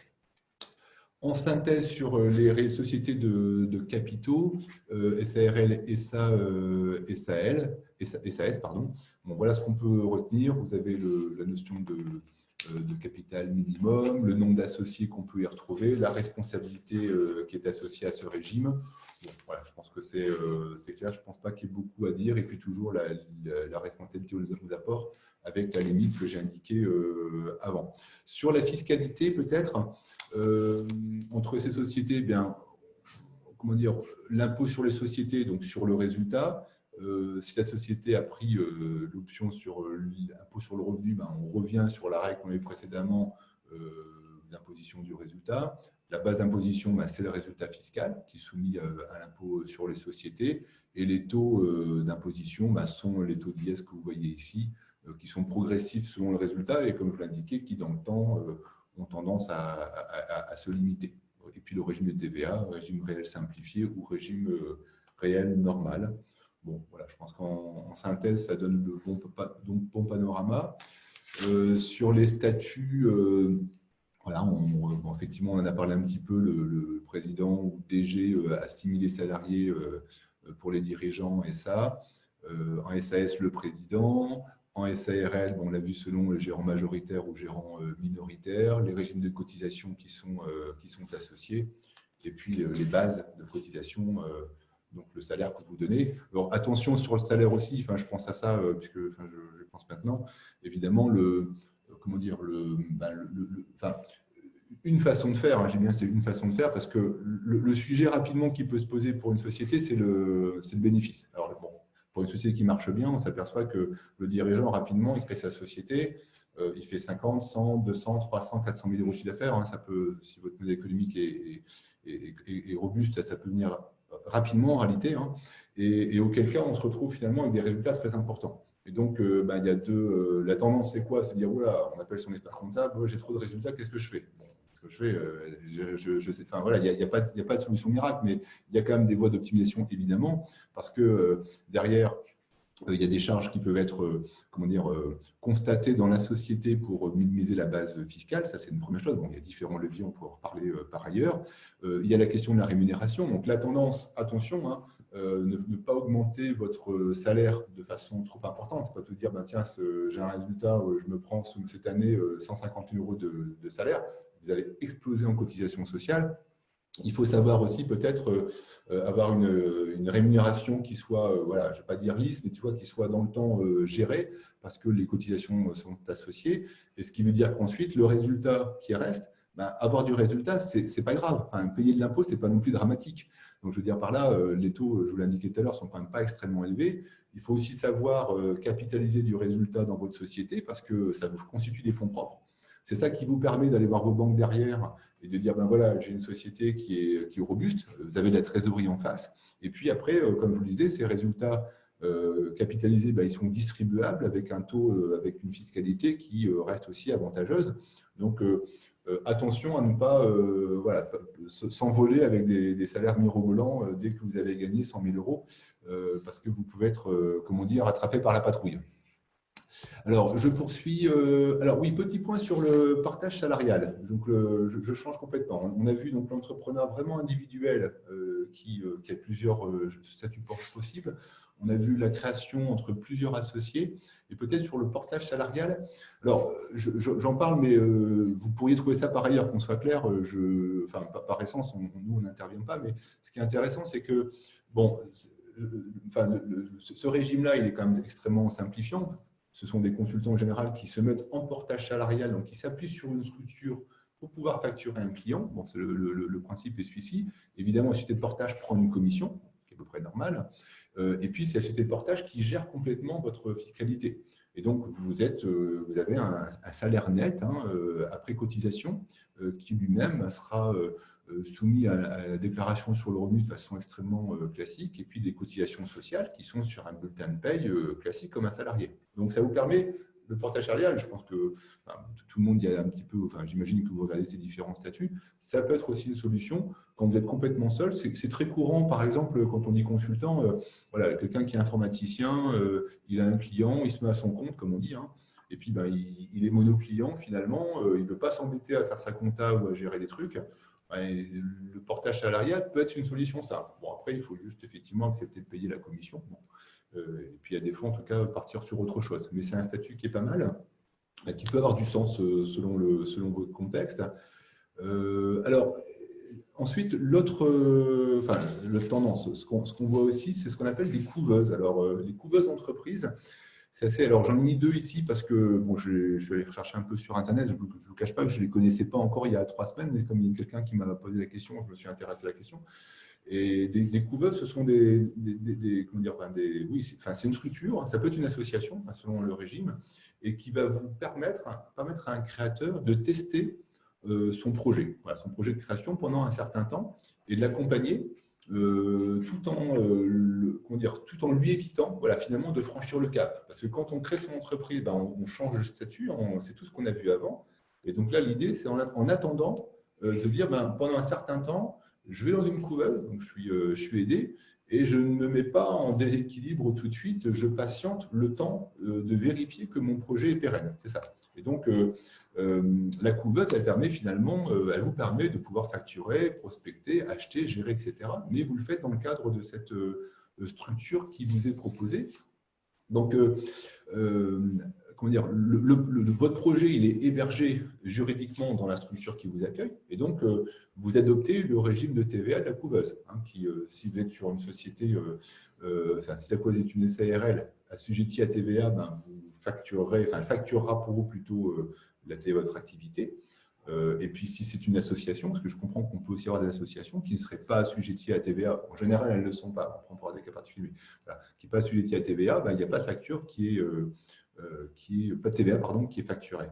En synthèse sur les sociétés de capitaux, SARL, SAS, pardon. Bon, voilà ce qu'on peut retenir. Vous avez la notion de capital minimum, le nombre d'associés qu'on peut y retrouver, la responsabilité qui est associée à ce régime. Bon, voilà, je pense que c'est clair, je ne pense pas qu'il y ait beaucoup à dire. Et puis toujours la responsabilité aux apports avec la limite que j'ai indiquée avant. Sur la fiscalité, peut-être, entre ces sociétés, comment dire, l'impôt sur les sociétés, donc sur le résultat. Si la société a pris l'option sur l'impôt sur le revenu, on revient sur la règle qu'on a eu précédemment d'imposition du résultat. La base d'imposition, c'est le résultat fiscal qui est soumis à l'impôt sur les sociétés. Et les taux d'imposition sont les taux d'IS que vous voyez ici, qui sont progressifs selon le résultat et, comme je l'indiquais, qui dans le temps ont tendance à se limiter. Et puis le régime de TVA, régime réel simplifié ou régime réel normal. Bon, voilà, je pense qu'en synthèse, ça donne le bon panorama. Sur les statuts, voilà, effectivement, on en a parlé un petit peu, le président ou DG assimile les salariés pour les dirigeants et ça. En SAS, le président. En SARL, on l'a vu selon le gérant majoritaire ou gérant minoritaire, les régimes de cotisation qui sont associés, et puis les bases de cotisation, donc le salaire que vous donnez. Alors attention sur le salaire aussi, je pense à ça, puisque je pense maintenant, évidemment, une façon de faire, j'ai bien c'est une façon de faire, parce que le sujet rapidement qui peut se poser pour une société, c'est le bénéfice. Alors bon, pour une société qui marche bien, on s'aperçoit que le dirigeant, rapidement, il crée sa société, il fait 50, 100, 200, 300, 400 000 euros de chiffre d'affaires. Ça peut, si votre modèle économique est robuste, ça peut venir rapidement en réalité. Et auquel cas, on se retrouve finalement avec des résultats très importants. Et donc, il y a la tendance, c'est quoi? C'est de dire, voilà, on appelle son expert comptable, j'ai trop de résultats, qu'est-ce que je fais? Ce que je fais, je sais, voilà, il n'y a pas de solution miracle, mais il y a quand même des voies d'optimisation, évidemment, parce que derrière, il y a des charges qui peuvent être constatées dans la société pour minimiser la base fiscale. Ça, c'est une première chose. Bon, il y a différents leviers, on pourra en reparler par ailleurs. Il y a la question de la rémunération. Donc, la tendance, attention, ne pas augmenter votre salaire de façon trop importante. Ce n'est pas te dire, tiens, j'ai un résultat, je me prends cette année 150 000 euros de salaire. Vous allez exploser en cotisation sociale. Il faut savoir aussi peut-être avoir une rémunération qui soit, je ne vais pas dire lisse, mais qui soit dans le temps gérée, parce que les cotisations sont associées. Et ce qui veut dire qu'ensuite, le résultat qui reste, avoir du résultat, ce n'est pas grave. Payer de l'impôt, ce n'est pas non plus dramatique. Donc, je veux dire par là, les taux, je vous l'indiquais tout à l'heure, ne sont quand même pas extrêmement élevés. Il faut aussi savoir capitaliser du résultat dans votre société, parce que ça vous constitue des fonds propres. C'est ça qui vous permet d'aller voir vos banques derrière et de dire, voilà, j'ai une société qui est robuste, vous avez de la trésorerie en face. Et puis après, comme je vous le disais, ces résultats capitalisés, ils sont distribuables avec un taux, avec une fiscalité qui reste aussi avantageuse. Donc, attention à ne pas s'envoler avec des salaires mirobolants dès que vous avez gagné 100 000 euros, parce que vous pouvez être, rattrapé par la patrouille. Alors, je poursuis. Alors oui, petit point sur le partage salarial. Donc, je change complètement. On a vu donc l'entrepreneur vraiment individuel qui a plusieurs statuts possibles. On a vu la création entre plusieurs associés et peut-être sur le portage salarial. Alors, j'en parle, mais vous pourriez trouver ça par ailleurs, qu'on soit clair. Par essence, nous, on n'intervient pas. Mais ce qui est intéressant, c'est que ce régime-là, il est quand même extrêmement simplifiant. Ce sont des consultants en général qui se mettent en portage salarial, donc qui s'appuient sur une structure pour pouvoir facturer un client. Bon, le principe est celui-ci. Évidemment, la société de portage prend une commission, qui est à peu près normale. Et puis, c'est la société de portage qui gère complètement votre fiscalité. Et donc, vous avez un salaire net après cotisation qui lui-même sera soumis à la déclaration sur le revenu de façon extrêmement classique, et puis des cotisations sociales qui sont sur un bulletin de paye classique comme un salarié. Donc, ça vous permet, le portage salarial, je pense que tout le monde y a un petit peu, j'imagine que vous regardez ces différents statuts, ça peut être aussi une solution quand vous êtes complètement seul. C'est très courant, par exemple, quand on dit consultant, quelqu'un qui est informaticien, il a un client, il se met à son compte, comme on dit, et puis il est monoclient finalement, il ne veut pas s'embêter à faire sa compta ou à gérer des trucs. Le portage salarial peut être une solution simple. Bon, après, il faut juste effectivement accepter de payer la commission. Et puis, il y a des fois, en tout cas, partir sur autre chose. Mais c'est un statut qui est pas mal, qui peut avoir du sens selon votre contexte. Alors, ensuite, l'autre tendance, ce qu'on voit aussi, c'est ce qu'on appelle des couveuses. Alors, les couveuses entreprises, c'est assez. Alors, j'en ai mis deux ici parce que je suis allé rechercher un peu sur Internet. Je ne vous cache pas que je ne les connaissais pas encore il y a 3 semaines, mais comme il y a quelqu'un qui m'a posé la question, je me suis intéressé à la question. Et des couveuses, ce sont c'est une structure, ça peut être une association, selon le régime, et qui va vous permettre à un créateur de tester son projet, voilà, son projet de création pendant un certain temps et de l'accompagner tout en lui évitant voilà, finalement de franchir le cap. Parce que quand on crée son entreprise, ben, on change de statut, c'est tout ce qu'on a vu avant. Et donc là, l'idée, c'est en attendant de dire ben, pendant un certain temps, je vais dans une couveuse, donc je suis aidé, et je ne me mets pas en déséquilibre tout de suite, je patiente le temps de vérifier que mon projet est pérenne. C'est ça. Et donc, la couveuse, elle vous permet de pouvoir facturer, prospecter, acheter, gérer, etc. Mais vous le faites dans le cadre de cette structure qui vous est proposée. Donc, comment dire, votre projet, il est hébergé juridiquement dans la structure qui vous accueille. Et donc, vous adoptez le régime de TVA de la couveuse. Hein, si vous êtes sur une société, si la couveuse est une SARL assujettie à TVA, ben, elle facturera pour vous plutôt la TVA de votre activité. Et puis, si c'est une association, parce que je comprends qu'on peut aussi avoir des associations qui ne seraient pas assujetties à TVA, en général, elles ne le sont pas, on prend des cas particuliers, voilà, qui n'est pas assujettie à TVA, ben, il n'y a pas de facture pas de TVA, pardon, qui est facturée.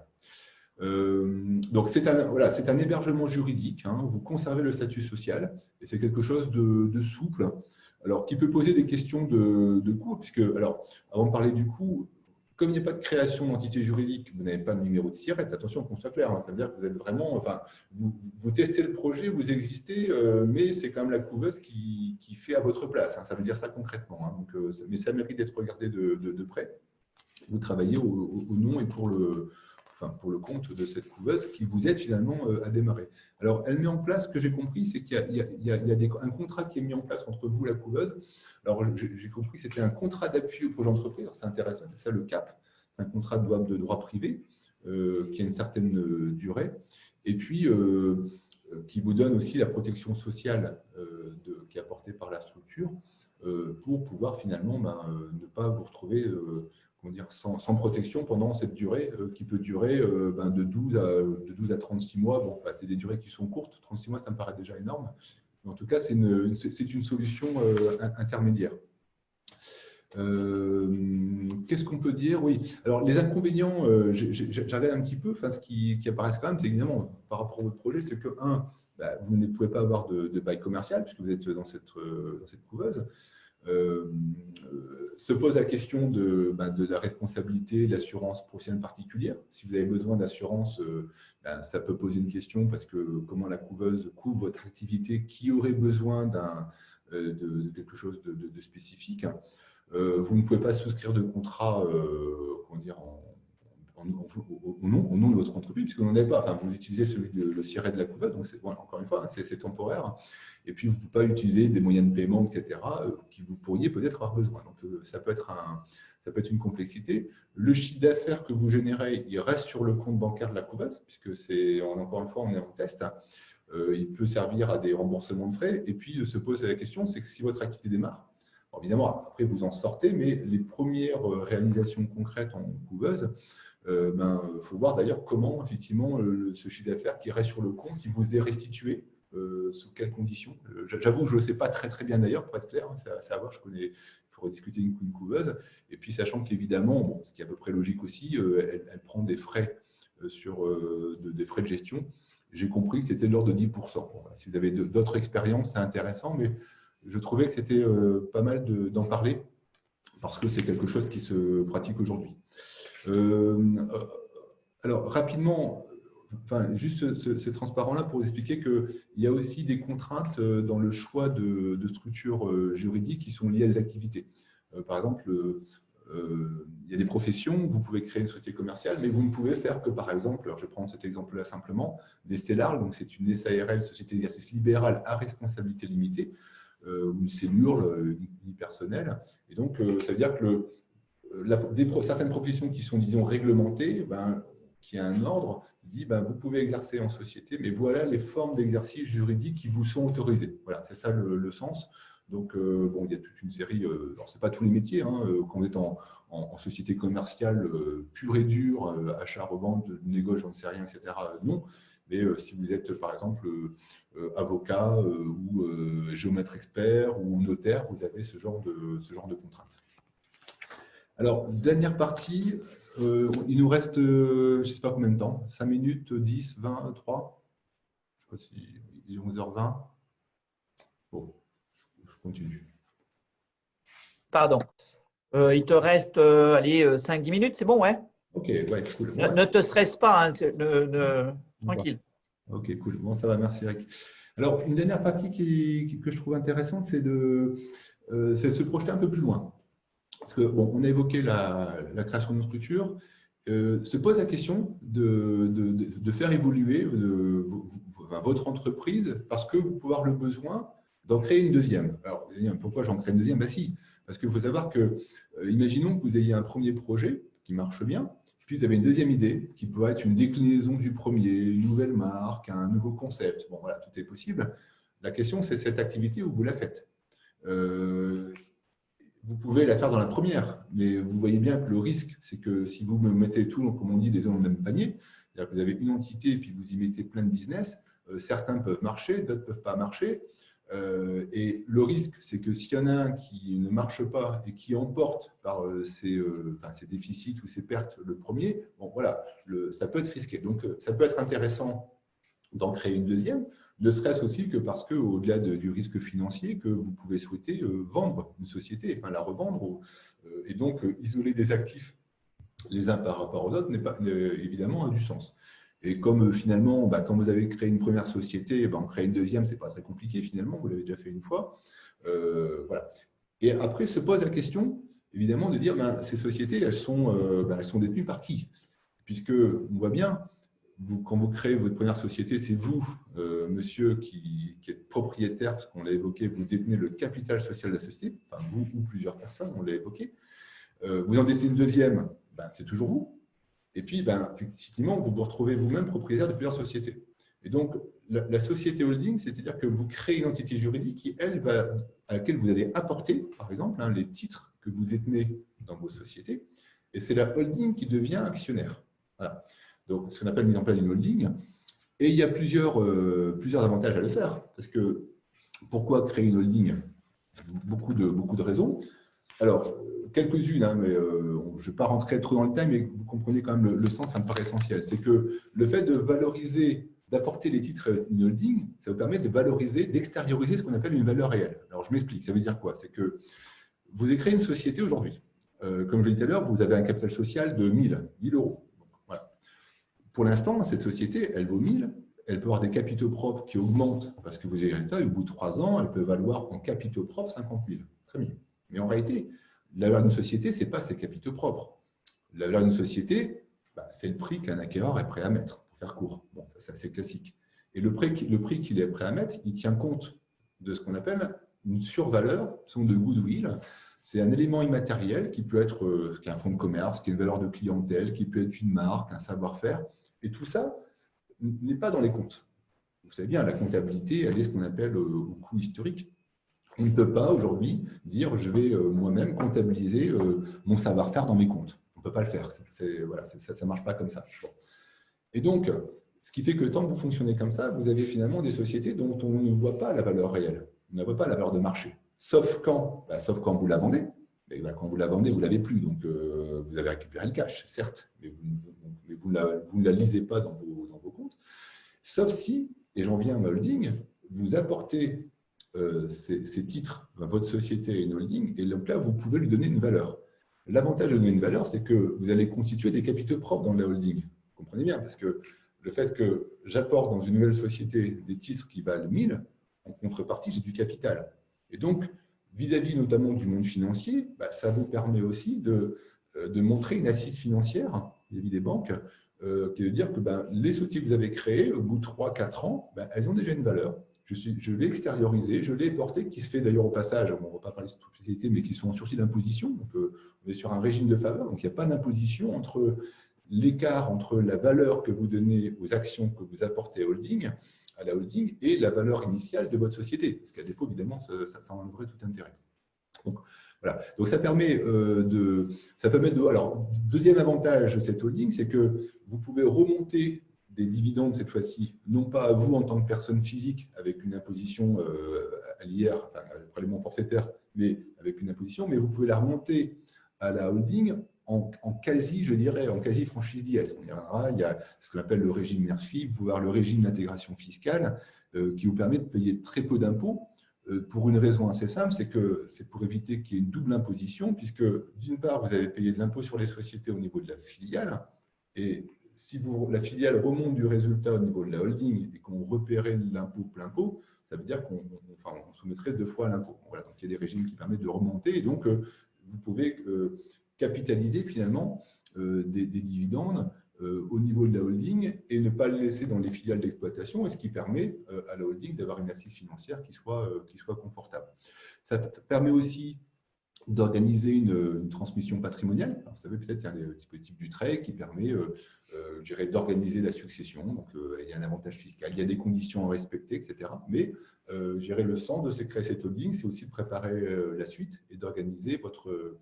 Donc, c'est un hébergement juridique, hein, vous conservez le statut social, et c'est quelque chose de souple, alors qui peut poser des questions de coût, puisque, alors, avant de parler du coût, comme il n'y a pas de création d'entité juridique, vous n'avez pas de numéro de SIRET, attention qu'on soit clair, hein, ça veut dire que vous êtes vraiment, enfin, vous testez le projet, vous existez, mais c'est quand même la couveuse qui fait à votre place, hein, ça veut dire ça concrètement, hein, donc, mais ça mérite d'être regardé de près. Vous travaillez au nom et pour le compte de cette couveuse qui vous aide finalement à démarrer. Alors, elle met en place, ce que j'ai compris, c'est qu'il y a un contrat qui est mis en place entre vous et la couveuse. Alors, j'ai compris que c'était un contrat d'appui au projet d'entreprise. C'est intéressant, c'est ça le CAP. C'est un contrat de droit privé qui a une certaine durée. Et puis, qui vous donne aussi la protection sociale qui est apportée par la structure pour pouvoir finalement ne pas vous retrouver sans protection pendant cette durée qui peut durer de 12 à 36 mois. Bon, c'est des durées qui sont courtes. 36 mois, ça me paraît déjà énorme. Mais en tout cas, c'est une solution intermédiaire. Qu'est-ce qu'on peut dire? Oui. Alors, les inconvénients, j'arrive un petit peu. Ce qui apparaissent quand même, c'est évidemment, par rapport à votre projet, c'est que, vous ne pouvez pas avoir de bail commercial puisque vous êtes dans cette couveuse. Se pose la question de la responsabilité, de l'assurance professionnelle particulière. Si vous avez besoin d'assurance, ça peut poser une question parce que comment la couveuse couvre votre activité, qui aurait besoin de quelque chose de spécifique. Vous ne pouvez pas souscrire de contrat au nom de votre entreprise, puisque vous n'en avez pas. Enfin, vous utilisez le SIRET de la couveuse, donc encore une fois, c'est temporaire. Et puis, vous ne pouvez pas utiliser des moyens de paiement, etc., qui vous pourriez peut-être avoir besoin. Donc, ça peut être une complexité. Le chiffre d'affaires que vous générez, il reste sur le compte bancaire de la couveuse, puisque encore une fois, on est en test. Il peut servir à des remboursements de frais. Et puis, se pose la question, c'est que si votre activité démarre, évidemment, après, vous en sortez, mais les premières réalisations concrètes en couveuse, faut voir d'ailleurs comment, effectivement, ce chiffre d'affaires qui reste sur le compte, il vous est restitué, sous quelles conditions. J'avoue que je ne le sais pas très bien d'ailleurs, pour être clair, c'est à voir, il faudrait discuter une couveuse. Et puis, sachant qu'évidemment, ce qui est à peu près logique aussi, elle prend des frais des frais de gestion. J'ai compris que c'était de l'ordre de 10%. Si vous avez d'autres expériences, c'est intéressant, mais je trouvais que c'était pas mal d'en parler parce que c'est quelque chose qui se pratique aujourd'hui. Alors, rapidement, juste c'est transparent-là pour vous expliquer qu'il y a aussi des contraintes dans le choix de structures juridiques qui sont liées à des activités. Par exemple, il y a des professions où vous pouvez créer une société commerciale, mais vous ne pouvez faire que, par exemple, alors je vais prendre cet exemple-là simplement, des SELARL, donc c'est une SARL, Société d'exercice libéral à responsabilité limitée, une cellule unipersonnelle. Et donc, ça veut dire que certaines professions qui sont, disons, réglementées, qui a un ordre, dit vous pouvez exercer en société, mais voilà les formes d'exercice juridiques qui vous sont autorisées. Voilà, c'est ça le sens. Donc, il y a toute une série, alors ce n'est pas tous les métiers, quand vous êtes en société commerciale pure et dure, achat, revente, négoce, j'en sais rien, etc., non. Mais si vous êtes, par exemple, avocat ou géomètre expert ou notaire, vous avez ce genre de contraintes. Alors, dernière partie, il nous reste, je ne sais pas combien de temps, 5 minutes, 10, 20, 3 sais pas si il est 11h20. Bon, je continue. Pardon. Il te reste 5-10 minutes, c'est bon, ouais? Ok, ouais, cool. Ne te stresse pas, hein, tranquille. Ok, cool. Bon, ça va, merci Eric. Alors, une dernière partie que je trouve intéressante, c'est c'est se projeter un peu plus loin. Parce que, bon, on a évoqué la création d'une structure, se pose la question de faire évoluer votre entreprise parce que vous pouvez avoir le besoin d'en créer une deuxième. Alors, pourquoi j'en crée une deuxième? Ben si, parce qu'il faut savoir que, imaginons que vous ayez un premier projet qui marche bien, puis vous avez une deuxième idée qui peut être une déclinaison du premier, une nouvelle marque, un nouveau concept. Bon, voilà, tout est possible. La question, c'est cette activité où vous la faites. Vous pouvez la faire dans la première, mais vous voyez bien que le risque, c'est que si vous me mettez tout, comme on dit, des œufs dans le même panier, c'est-à-dire que vous avez une entité et puis vous y mettez plein de business, certains peuvent marcher, d'autres ne peuvent pas marcher. Et le risque, c'est que s'il y en a un qui ne marche pas et qui emporte par ses déficits ou ses pertes le premier, bon, voilà, ça peut être risqué. Donc, ça peut être intéressant d'en créer une deuxième, ne serait-ce aussi que parce qu'au-delà du risque financier, que vous pouvez souhaiter vendre une société, enfin la revendre, et donc isoler des actifs les uns par rapport aux autres n'est pas évidemment a du sens. Et comme finalement, quand vous avez créé une première société, en créer une deuxième, ce n'est pas très compliqué finalement, vous l'avez déjà fait une fois. Voilà. Et après se pose la question, évidemment, de dire ces sociétés, elles sont détenues par qui? Puisque on voit bien, quand vous créez votre première société, c'est vous, monsieur, qui êtes propriétaire, parce qu'on l'a évoqué, vous détenez le capital social de la société, enfin vous ou plusieurs personnes, on l'a évoqué. Vous en détenez une deuxième, c'est toujours vous. Et puis, effectivement, vous vous retrouvez vous-même propriétaire de plusieurs sociétés. Et donc, la société holding, c'est-à-dire que vous créez une entité juridique qui, à laquelle vous allez apporter, par exemple, les titres que vous détenez dans vos sociétés. Et c'est la holding qui devient actionnaire. Voilà. Donc, ce qu'on appelle mise en place d'une holding. Et il y a plusieurs avantages à le faire. Parce que, pourquoi créer une holding? Beaucoup de raisons. Alors, quelques-unes, mais je ne vais pas rentrer trop dans le détail, mais vous comprenez quand même le sens, ça me paraît essentiel. C'est que le fait de valoriser, d'apporter les titres à une holding, ça vous permet de valoriser, d'extérioriser ce qu'on appelle une valeur réelle. Alors, je m'explique, ça veut dire quoi? C'est que vous avez créé une société aujourd'hui. Comme je l'ai dit tout à l'heure, vous avez un capital social de 1000 euros. Donc, voilà. Pour l'instant, cette société, elle vaut 1000. Elle peut avoir des capitaux propres qui augmentent parce que vous avez résultat, et au bout de 3 ans, elle peut valoir en capitaux propres 50 000. Très bien. Mais en réalité, la valeur d'une société, ce n'est pas ses capitaux propres. La valeur d'une société, c'est le prix qu'un acquéreur est prêt à mettre, pour faire court. Bon, ça, c'est assez classique. Et le prix qu'il est prêt à mettre, il tient compte de ce qu'on appelle une survaleur, son de goodwill. C'est un élément immatériel qui peut être qui est un fonds de commerce, qui est une valeur de clientèle, qui peut être une marque, un savoir-faire. Et tout ça n'est pas dans les comptes. Vous savez bien, la comptabilité, elle est ce qu'on appelle au coût historique. On ne peut pas aujourd'hui dire je vais moi-même comptabiliser mon savoir-faire dans mes comptes. On ne peut pas le faire. Voilà, ça ne marche pas comme ça. Bon. Et donc, ce qui fait que tant que vous fonctionnez comme ça, vous avez finalement des sociétés dont on ne voit pas la valeur réelle. On ne voit pas la valeur de marché. Sauf quand vous la vendez. Et quand vous la vendez, vous ne l'avez plus. Donc, vous avez récupéré le cash, certes, mais vous ne la lisez pas dans vos comptes. Sauf si, et j'en viens à ma holding, vous apportez ces titres, votre société est une holding, et donc là, vous pouvez lui donner une valeur. L'avantage de donner une valeur, c'est que vous allez constituer des capitaux propres dans la holding. Vous comprenez bien, parce que le fait que j'apporte dans une nouvelle société des titres qui valent 1000, en contrepartie, j'ai du capital. Et donc, vis-à-vis notamment du monde financier, ça vous permet aussi de montrer une assise financière vis-à-vis des banques, qui veut dire que les sociétés que vous avez créées, au bout de 3-4 ans, elles ont déjà une valeur. Je l'ai extériorisé, je l'ai porté, qui se fait d'ailleurs au passage, on ne va pas parler de toutes les sociétés, mais qui sont en sursis d'imposition. Donc, on est sur un régime de faveur, donc il n'y a pas d'imposition entre l'écart entre la valeur que vous donnez aux actions que vous apportez à la holding et la valeur initiale de votre société. Parce qu'à défaut, évidemment, ça enlèverait tout intérêt. Donc, voilà. Donc, ça permet alors, deuxième avantage de cette holding, c'est que vous pouvez remonter des dividendes cette fois-ci, non pas à vous en tant que personne physique avec une imposition à l'IR, enfin, un prélèvement forfaitaire, mais avec une imposition, mais vous pouvez la remonter à la holding en quasi, je dirais, en quasi franchise d'IS. On y reviendra. Il y a ce qu'on appelle le régime Murphy, vous pouvez avoir le régime d'intégration fiscale qui vous permet de payer très peu d'impôts pour une raison assez simple, c'est que c'est pour éviter qu'il y ait une double imposition, puisque d'une part, vous avez payé de l'impôt sur les sociétés au niveau de la filiale, et si la filiale remonte du résultat au niveau de la holding et qu'on repérait l'impôt plein pot, ça veut dire qu'on soumettrait 2 fois l'impôt. Voilà, donc il y a des régimes qui permettent de remonter, et donc vous pouvez capitaliser finalement des dividendes au niveau de la holding et ne pas le laisser dans les filiales d'exploitation, et ce qui permet à la holding d'avoir une assise financière qui soit confortable. Ça permet aussi d'organiser une transmission patrimoniale. Alors, vous savez, peut-être qu'il y a un dispositif du trait qui permet d'organiser la succession. Donc, il y a un avantage fiscal, il y a des conditions à respecter, etc. Mais le sens de créer cette holding, c'est aussi de préparer la suite et d'organiser votre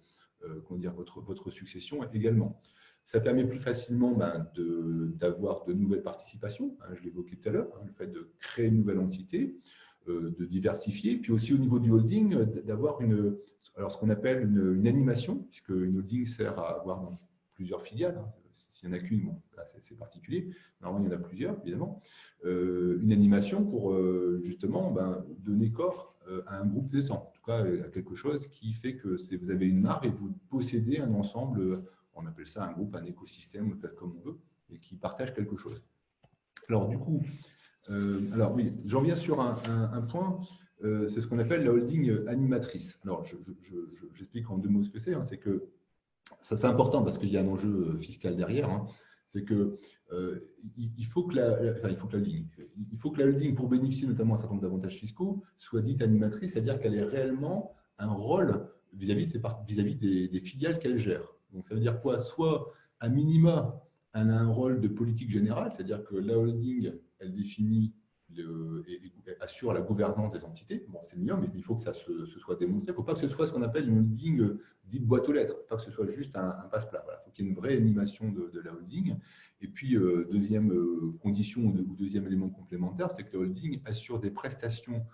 succession également. Ça permet plus facilement d'avoir de nouvelles participations. Je l'évoquais tout à l'heure, le fait de créer une nouvelle entité, de diversifier, puis aussi au niveau du holding, d'avoir ce qu'on appelle une animation, puisque une holding sert à avoir plusieurs filiales. S'il n'y en a qu'une, bon, c'est particulier. Normalement, il y en a plusieurs, évidemment. Une animation pour justement donner corps à un groupe naissant, en tout cas à quelque chose qui fait que vous avez une marque et vous possédez un ensemble. On appelle ça un groupe, un écosystème, on l'appelle comme on veut, et qui partage quelque chose. Alors, du coup, oui, j'en viens sur un point, c'est ce qu'on appelle la holding animatrice. Alors, j'explique en 2 mots ce que c'est. C'est que, ça c'est important parce qu'il y a un enjeu fiscal derrière. C'est que il faut que la holding, pour bénéficier notamment d'un certain nombre d'avantages fiscaux, soit dite animatrice, c'est-à-dire qu'elle ait réellement un rôle vis-à-vis des filiales qu'elle gère. Donc, ça veut dire quoi? Soit, à minima, elle a un rôle de politique générale, c'est-à-dire que la holding, elle définit et assure la gouvernance des entités. Bon, c'est mieux, mais il faut que ça se soit démontré. Il ne faut pas que ce soit ce qu'on appelle une holding dite boîte aux lettres. Il ne faut pas que ce soit juste un passe-plat. Voilà. Il faut qu'il y ait une vraie animation de la holding. Et puis, deuxième condition ou deuxième élément complémentaire, c'est que la holding assure des prestations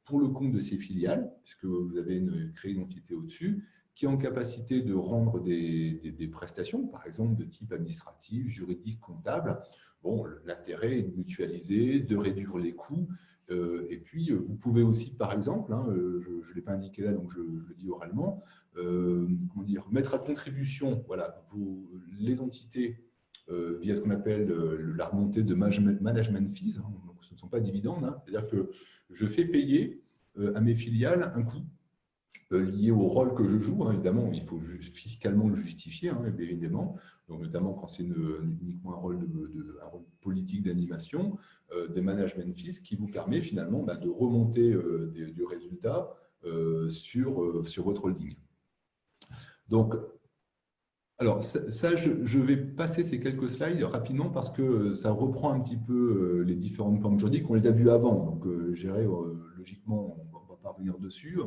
pour le compte de ses filiales, puisque vous avez créé une entité au-dessus, qui est en capacité de rendre des prestations, par exemple de type administratif, juridique, comptable. Bon, l'intérêt est de mutualiser, de réduire les coûts. Et puis, vous pouvez aussi, par exemple, je ne l'ai pas indiqué là, donc je le dis oralement, mettre à contribution les entités via ce qu'on appelle la remontée de management fees. Donc, ce ne sont pas dividendes. C'est-à-dire que je fais payer à mes filiales un coût lié au rôle que je joue. Évidemment, il faut fiscalement le justifier, évidemment. Donc, notamment quand c'est uniquement un rôle politique d'animation, des management fees qui vous permet finalement de remonter du résultat sur votre holding. Donc, alors ça, je vais passer ces quelques slides rapidement parce que ça reprend un petit peu les différentes formes juridiques. On les a vues avant, donc je dirais logiquement, on ne va pas revenir dessus.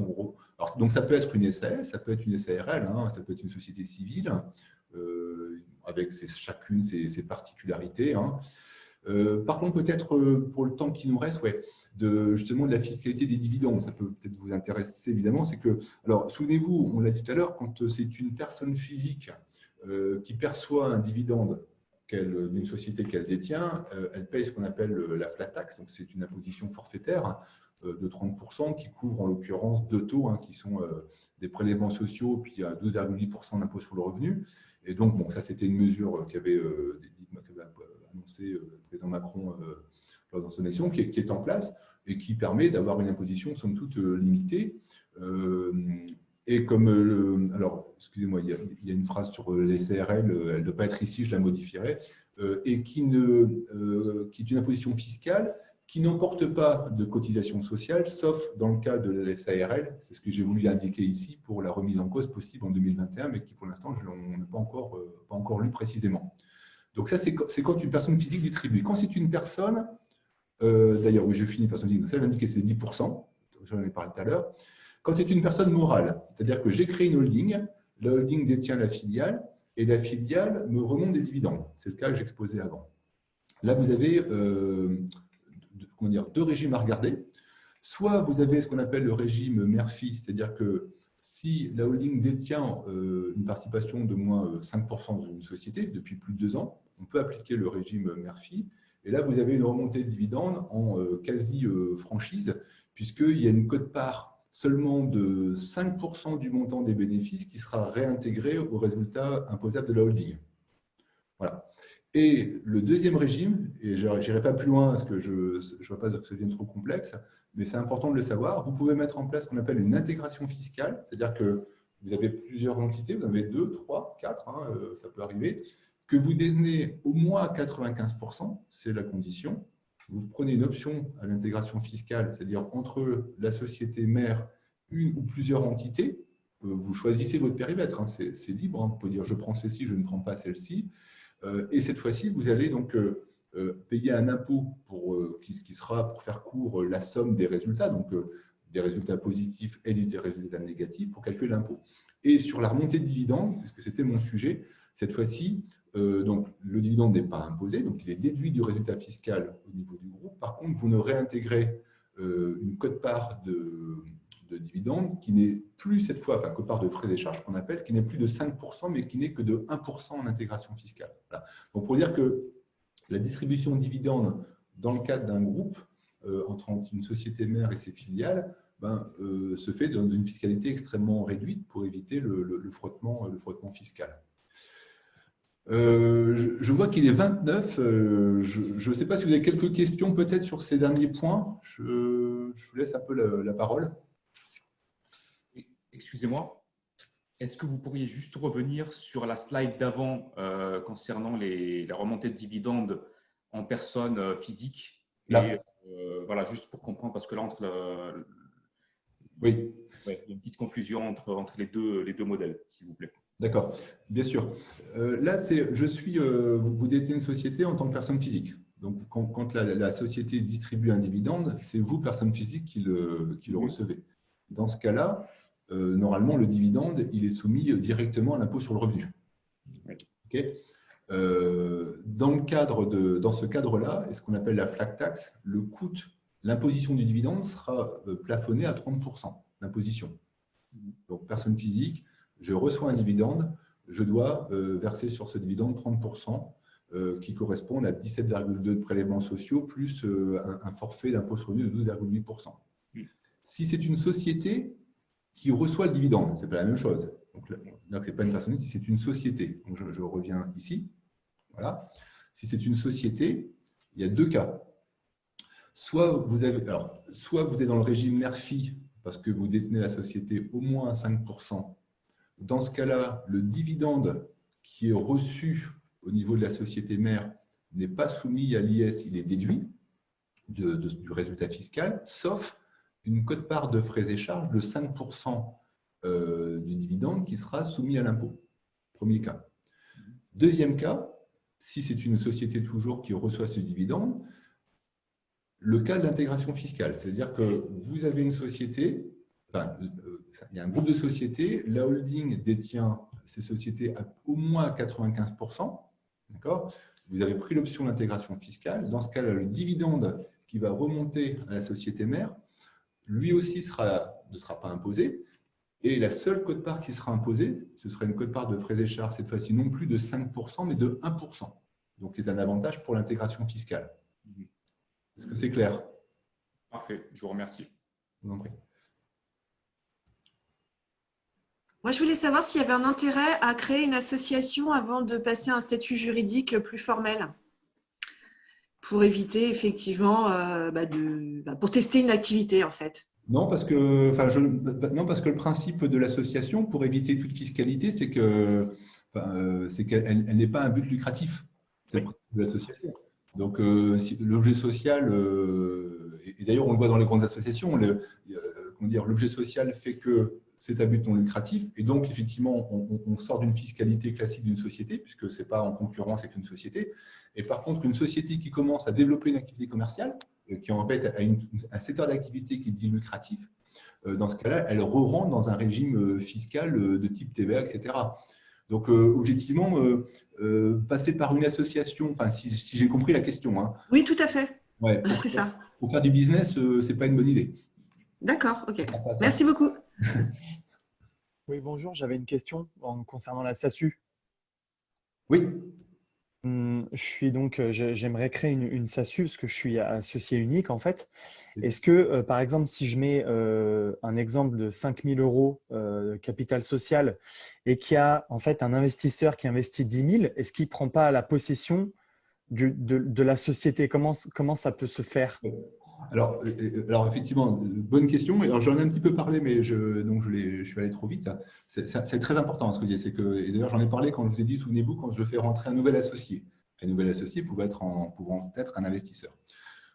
Alors, donc, ça peut être une SAS, ça peut être une SARL, ça peut être une société civile, avec chacune ses particularités. Parlons peut-être, pour le temps qui nous reste, justement de la fiscalité des dividendes. Ça peut peut-être vous intéresser, évidemment. C'est que, alors, souvenez-vous, on l'a dit tout à l'heure, quand c'est une personne physique qui perçoit un dividende d'une société qu'elle détient, elle paye ce qu'on appelle la flat tax. Donc, c'est une imposition forfaitaire de 30% qui couvre en l'occurrence 2 taux qui sont des prélèvements sociaux puis à 12,8% d'impôt sur le revenu. Et donc, bon, ça, c'était une mesure qu'avait annoncé le président Macron lors de son élection, qui est en place et qui permet d'avoir une imposition, somme toute, limitée. Et comme, alors, excusez-moi, il y a une phrase sur les CRL, elle ne doit pas être ici, je la modifierai, et qui est une imposition fiscale qui n'emporte pas de cotisation sociale, sauf dans le cas de la SARL, c'est ce que j'ai voulu indiquer ici, pour la remise en cause possible en 2021, mais qui pour l'instant, on n'a pas encore lu précisément. Donc ça, c'est quand une personne physique distribue. Quand c'est une personne, d'ailleurs, oui, je finis, personne physique, ça, indiqué c'est 10%, j'en ai parlé tout à l'heure. Quand c'est une personne morale, c'est-à-dire que j'ai créé une holding, la holding détient la filiale, et la filiale me remonte des dividendes. C'est le cas que j'exposais avant. Là, vous avez 2 régimes à regarder. Soit vous avez ce qu'on appelle le régime Murphy, c'est-à-dire que si la holding détient une participation de moins 5% dans une société depuis plus de 2 ans, on peut appliquer le régime Murphy. Et là, vous avez une remontée de dividendes en quasi-franchise, puisqu'il y a une quote-part seulement de 5% du montant des bénéfices qui sera réintégré au résultat imposable de la holding. Voilà. Et le deuxième régime, et je n'irai pas plus loin parce que je ne vois pas que ça devienne trop complexe, mais c'est important de le savoir, vous pouvez mettre en place ce qu'on appelle une intégration fiscale, c'est-à-dire que vous avez plusieurs entités, vous en avez 2, 3, 4, ça peut arriver, que vous détenez au moins 95%, c'est la condition. Vous prenez une option à l'intégration fiscale, c'est-à-dire entre la société mère, une ou plusieurs entités, vous choisissez votre périmètre, c'est libre, vous pouvez dire je prends celle-ci, je ne prends pas celle-ci. Et cette fois-ci, vous allez donc payer un impôt qui sera, pour faire court, la somme des résultats, donc des résultats positifs et des résultats négatifs pour calculer l'impôt. Et sur la remontée de dividendes, puisque c'était mon sujet, cette fois-ci, donc le dividende n'est pas imposé, donc il est déduit du résultat fiscal au niveau du groupe. Par contre, vous ne réintégrez une quote-part de dividendes qui n'est plus cette fois, enfin quote-part de frais et charges qu'on appelle, qui n'est plus de 5%, mais qui n'est que de 1% en intégration fiscale. Voilà. Donc pour dire que la distribution de dividendes dans le cadre d'un groupe entre une société mère et ses filiales se fait dans une fiscalité extrêmement réduite pour éviter le frottement fiscal. Je vois qu'il est 29. Je ne sais pas si vous avez quelques questions peut-être sur ces derniers points. Je vous laisse un peu la parole. Excusez-moi, est-ce que vous pourriez juste revenir sur la slide d'avant concernant la remontée de dividendes en personne physique? Là. Voilà, juste pour comprendre, parce que là, Oui. Il y a une petite confusion entre les deux modèles, s'il vous plaît. D'accord, bien sûr. Là, vous détenez une société en tant que personne physique. Donc, quand la société distribue un dividende, c'est vous, personne physique, qui le recevez. Dans ce cas-là, normalement, le dividende, il est soumis directement à l'impôt sur le revenu. Okay. Dans ce cadre-là, ce qu'on appelle la flat tax, l'imposition du dividende sera plafonnée à 30% d'imposition. Donc, personne physique, je reçois un dividende, je dois verser sur ce dividende 30%, qui correspondent à 17,2 de prélèvements sociaux plus un forfait d'impôt sur le revenu de 12,8%. Si c'est une société qui reçoit le dividende, ce n'est pas la même chose. Donc, ce n'est pas une personne, si c'est une société. Donc, je reviens ici. Voilà. Si c'est une société, il y a 2 cas. Soit vous êtes dans le régime Murphy parce que vous détenez la société au moins à 5%. Dans ce cas-là, le dividende qui est reçu au niveau de la société mère n'est pas soumis à l'IS, il est déduit du résultat fiscal, sauf une quote-part de frais et charges de 5% du dividende qui sera soumis à l'impôt. Premier cas. Deuxième cas, si c'est une société toujours qui reçoit ce dividende, le cas de l'intégration fiscale, c'est-à-dire que vous avez une société, il y a un groupe de sociétés, la holding détient ces sociétés à au moins 95%, d'accord ? Vous avez pris l'option d'intégration fiscale. Dans ce cas-là, le dividende qui va remonter à la société mère, lui aussi ne sera pas imposé. Et la seule quote-part qui sera imposée, ce sera une quote-part de frais et charges, cette fois-ci non plus de 5%, mais de 1%. Donc, c'est un avantage pour l'intégration fiscale. Est-ce que c'est clair? Parfait, je vous remercie. Je vous en prie. Moi, je voulais savoir s'il y avait un intérêt à créer une association avant de passer à un statut juridique plus formel pour éviter effectivement, pour tester une activité en fait. Non, parce que le principe de l'association, pour éviter toute fiscalité, c'est qu'elle n'est pas un but lucratif. C'est le principe de l'association. Donc, l'objet social, et d'ailleurs on le voit dans les grandes associations, l'objet social fait que c'est à but non lucratif, et donc effectivement on sort d'une fiscalité classique d'une société, puisque ce n'est pas en concurrence avec une société. Et par contre, une société qui commence à développer une activité commerciale, qui en fait a un secteur d'activité qui est dit lucratif, dans ce cas-là, elle re-rentre dans un régime fiscal de type TVA, etc. Donc, objectivement, passer par une association, si j'ai compris la question. Hein, oui, tout à fait. Ouais, c'est ça. Pour faire du business, ce n'est pas une bonne idée. D'accord, ok. Merci beaucoup. Oui, bonjour, j'avais une question concernant la SASU. Oui. J'aimerais créer une SASU parce que je suis associé unique en fait. Est-ce que, par exemple, si je mets un exemple de 5 000 euros capital social et qu'il y a en fait un investisseur qui investit 10 000, est-ce qu'il ne prend pas la possession de la société? Comment ça peut se faire? Alors, effectivement, bonne question. Alors, j'en ai un petit peu parlé, mais je suis allé trop vite. C'est très important ce que vous dites. Et d'ailleurs, j'en ai parlé quand je vous ai dit, souvenez-vous, quand je fais rentrer un nouvel associé. Un nouvel associé pouvant être un investisseur.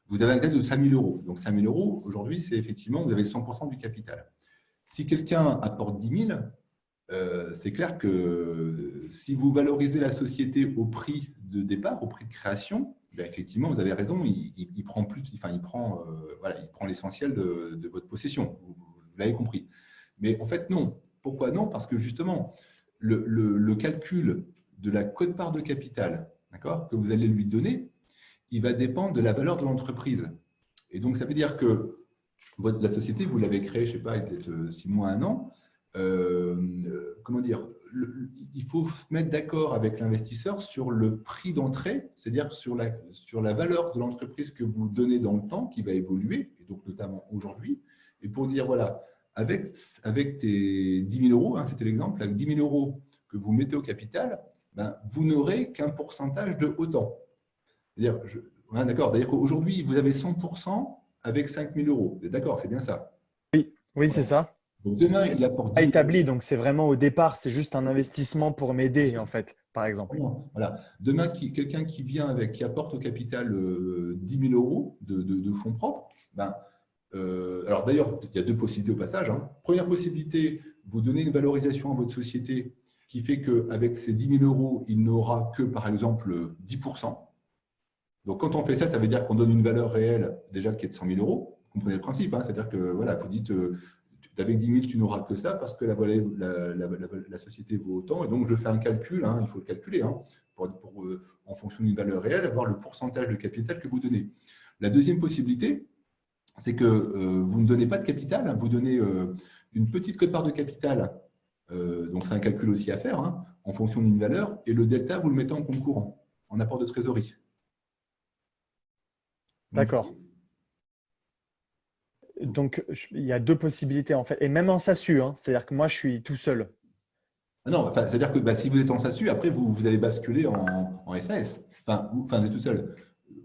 Vous avez un capital de 5 000 euros. Donc, 5 000 euros, aujourd'hui, c'est effectivement, vous avez 100% du capital. Si quelqu'un apporte 10 000, c'est clair que si vous valorisez la société au prix de départ, au prix de création, ben effectivement, vous avez raison, il prend plus, enfin, il prend l'essentiel de votre possession. Vous l'avez compris. Mais en fait, non. Pourquoi non? Parce que justement, le calcul de la quote-part de capital, d'accord, que vous allez lui donner, il va dépendre de la valeur de l'entreprise. Et donc, ça veut dire que la société, vous l'avez créée, je ne sais pas, peut-être 6 mois, 1 an. Comment dire, il faut se mettre d'accord avec l'investisseur sur le prix d'entrée, c'est-à-dire sur la valeur de l'entreprise que vous donnez dans le temps, qui va évoluer, et donc notamment aujourd'hui, et pour dire, voilà, avec tes 10 000 euros, hein, c'était l'exemple, avec 10 000 euros que vous mettez au capital, ben, vous n'aurez qu'un pourcentage de autant. C'est-à-dire, d'accord, c'est-à-dire qu'aujourd'hui, vous avez 100% avec 5 000 euros. D'accord, c'est bien ça. Oui, Voilà. c'est ça. Donc demain, il apporte 10 Pas 000 établi, donc c'est vraiment au départ, c'est juste un investissement pour m'aider, en fait, par exemple. euros. Voilà. Demain, quelqu'un qui vient qui apporte au capital 10 000 euros de fonds propres, ben, alors d'ailleurs, il y a deux possibilités au passage. Hein. Première possibilité, vous donnez une valorisation à votre société qui fait qu'avec ces 10 000 euros, il n'aura que, par exemple, 10%. Donc, quand on fait ça, ça veut dire qu'on donne une valeur réelle déjà qui est de 100 000 euros. Vous comprenez le principe, hein, c'est-à-dire que voilà, vous dites avec 10 000, tu n'auras que ça parce que la société vaut autant. Et donc, je fais un calcul, hein, il faut le calculer, hein, en fonction d'une valeur réelle, avoir le pourcentage de capital que vous donnez. La deuxième possibilité, c'est que vous ne donnez pas de capital, hein, vous donnez une petite quote-part de capital, donc c'est un calcul aussi à faire, hein, en fonction d'une valeur, et le delta, vous le mettez en compte courant, en apport de trésorerie. D'accord. Donc, il y a deux possibilités, en fait. Et même en SASU, hein, c'est-à-dire que moi, je suis tout seul. Non, c'est-à-dire que si vous êtes en SASU, après, vous allez basculer en SAS. Vous êtes tout seul.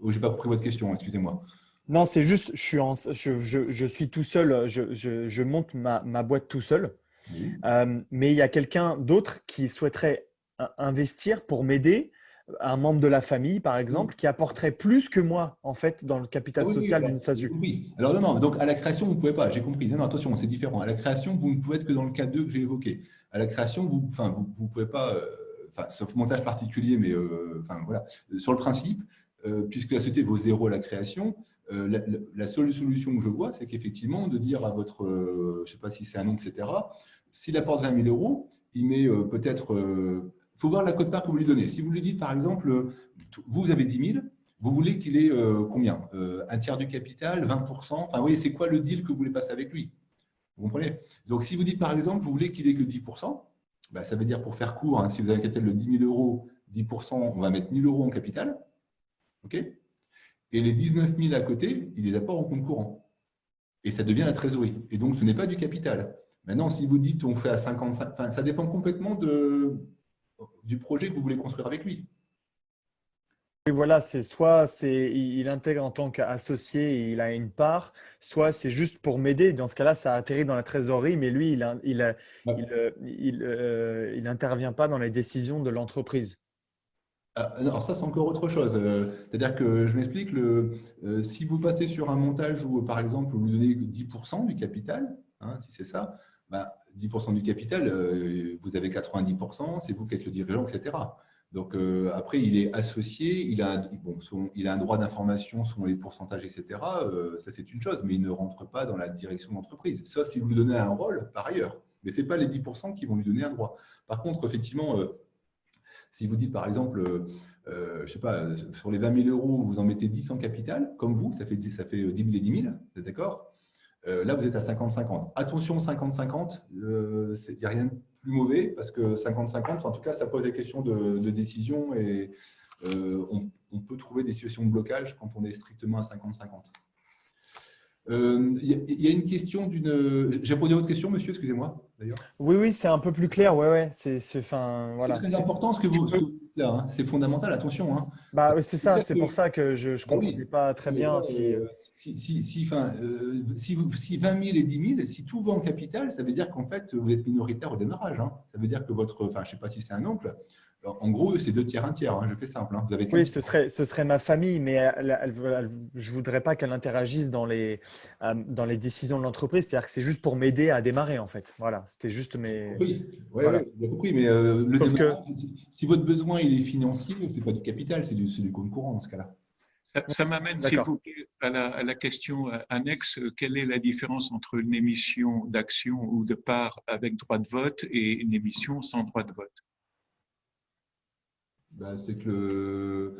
Je n'ai pas compris votre question, excusez-moi. Non, c'est juste, je suis tout seul, je monte ma boîte tout seul. Oui. Mais il y a quelqu'un d'autre qui souhaiterait investir pour m'aider, un membre de la famille, par exemple, qui apporterait plus que moi, en fait, dans le capital social d'une SASU. Oui. Alors, non, donc à la création, vous ne pouvez pas, j'ai compris. Non, attention, c'est différent. À la création, vous ne pouvez être que dans le cas 2 que j'ai évoqué. À la création, vous ne pouvez pas, sauf montage particulier, mais voilà. Sur le principe, puisque la société vaut 0 à la création, la seule solution que je vois, c'est qu'effectivement, de dire à votre, je ne sais pas si c'est un nom, etc., s'il apporte 20 000 euros, il met peut-être… Il faut voir la quote-part que vous lui donnez. Si vous lui dites, par exemple, vous avez 10 000, vous voulez qu'il ait combien un tiers du capital, 20%. Enfin, vous voyez, c'est quoi le deal que vous voulez passer avec lui? Vous comprenez? Donc, si vous dites, par exemple, vous voulez qu'il ait que 10%, bah, ça veut dire, pour faire court, hein, si vous avez un capital de 10 000 euros, 10%, on va mettre 1 000 euros en capital. OK? Et les 19 000 à côté, il les apporte en compte courant. Et ça devient la trésorerie. Et donc, ce n'est pas du capital. Maintenant, si vous dites on fait à 55, enfin, ça dépend complètement du projet que vous voulez construire avec lui. Et voilà, il intègre en tant qu'associé et il a une part, soit c'est juste pour m'aider. Dans ce cas-là, ça atterrit dans la trésorerie, mais lui, il n'intervient pas dans les décisions de l'entreprise. Alors ça, c'est encore autre chose. C'est-à-dire que, je m'explique, si vous passez sur un montage où, par exemple, vous lui donnez 10% du capital, hein, si c'est ça, 10% du capital, vous avez 90%, c'est vous qui êtes le dirigeant, etc. Donc, après, il est associé, il a un droit d'information sur les pourcentages, etc. Ça, c'est une chose, mais il ne rentre pas dans la direction de l'entreprise. Sauf si vous lui donnez un rôle par ailleurs. Mais ce n'est pas les 10% qui vont lui donner un droit. Par contre, effectivement… si vous dites, par exemple, je ne sais pas, sur les 20 000 euros, vous en mettez 10 en capital, comme vous, ça fait 10 000 et 10 000, vous êtes d'accord? Là, vous êtes à 50-50. Attention, 50-50, il n'y a rien de plus mauvais parce que 50-50, en tout cas, ça pose des questions de décision et on peut trouver des situations de blocage quand on est strictement à 50-50. Il y a une question d'une… J'ai répondu à votre question, monsieur, excusez-moi, d'ailleurs. Oui, c'est un peu plus clair. Ouais. Voilà, C'est très important ce que vous dites là, hein. C'est fondamental, attention. Hein. Bah, oui, c'est ça. C'est-à-dire C'est que… pour ça que je ne Ah oui, comprenais pas très mais bien ça, si… si 20 000 et 10 000, si tout va en capital, ça veut dire qu'en fait, vous êtes minoritaire au démarrage. Hein. Ça veut dire que votre… Enfin, je ne sais pas si c'est un oncle. En gros, c'est 2 tiers, 1 tiers. Hein. Je fais simple. Hein. Vous avez Oui, ce serait ma famille, mais je ne voudrais pas qu'elle interagisse dans les décisions de l'entreprise. C'est-à-dire que c'est juste pour m'aider à démarrer, en fait. Voilà, c'était juste mes… Oui, Voilà. j'ai compris. Mais le Sauf démarrage, si votre besoin il est financier, ce n'est pas du capital, c'est du compte courant dans ce cas-là. Ça m'amène, s'il vous plaît, à la question annexe. Quelle est la différence entre une émission d'actions ou de parts avec droit de vote et une émission sans droit de vote? Ben, c'est que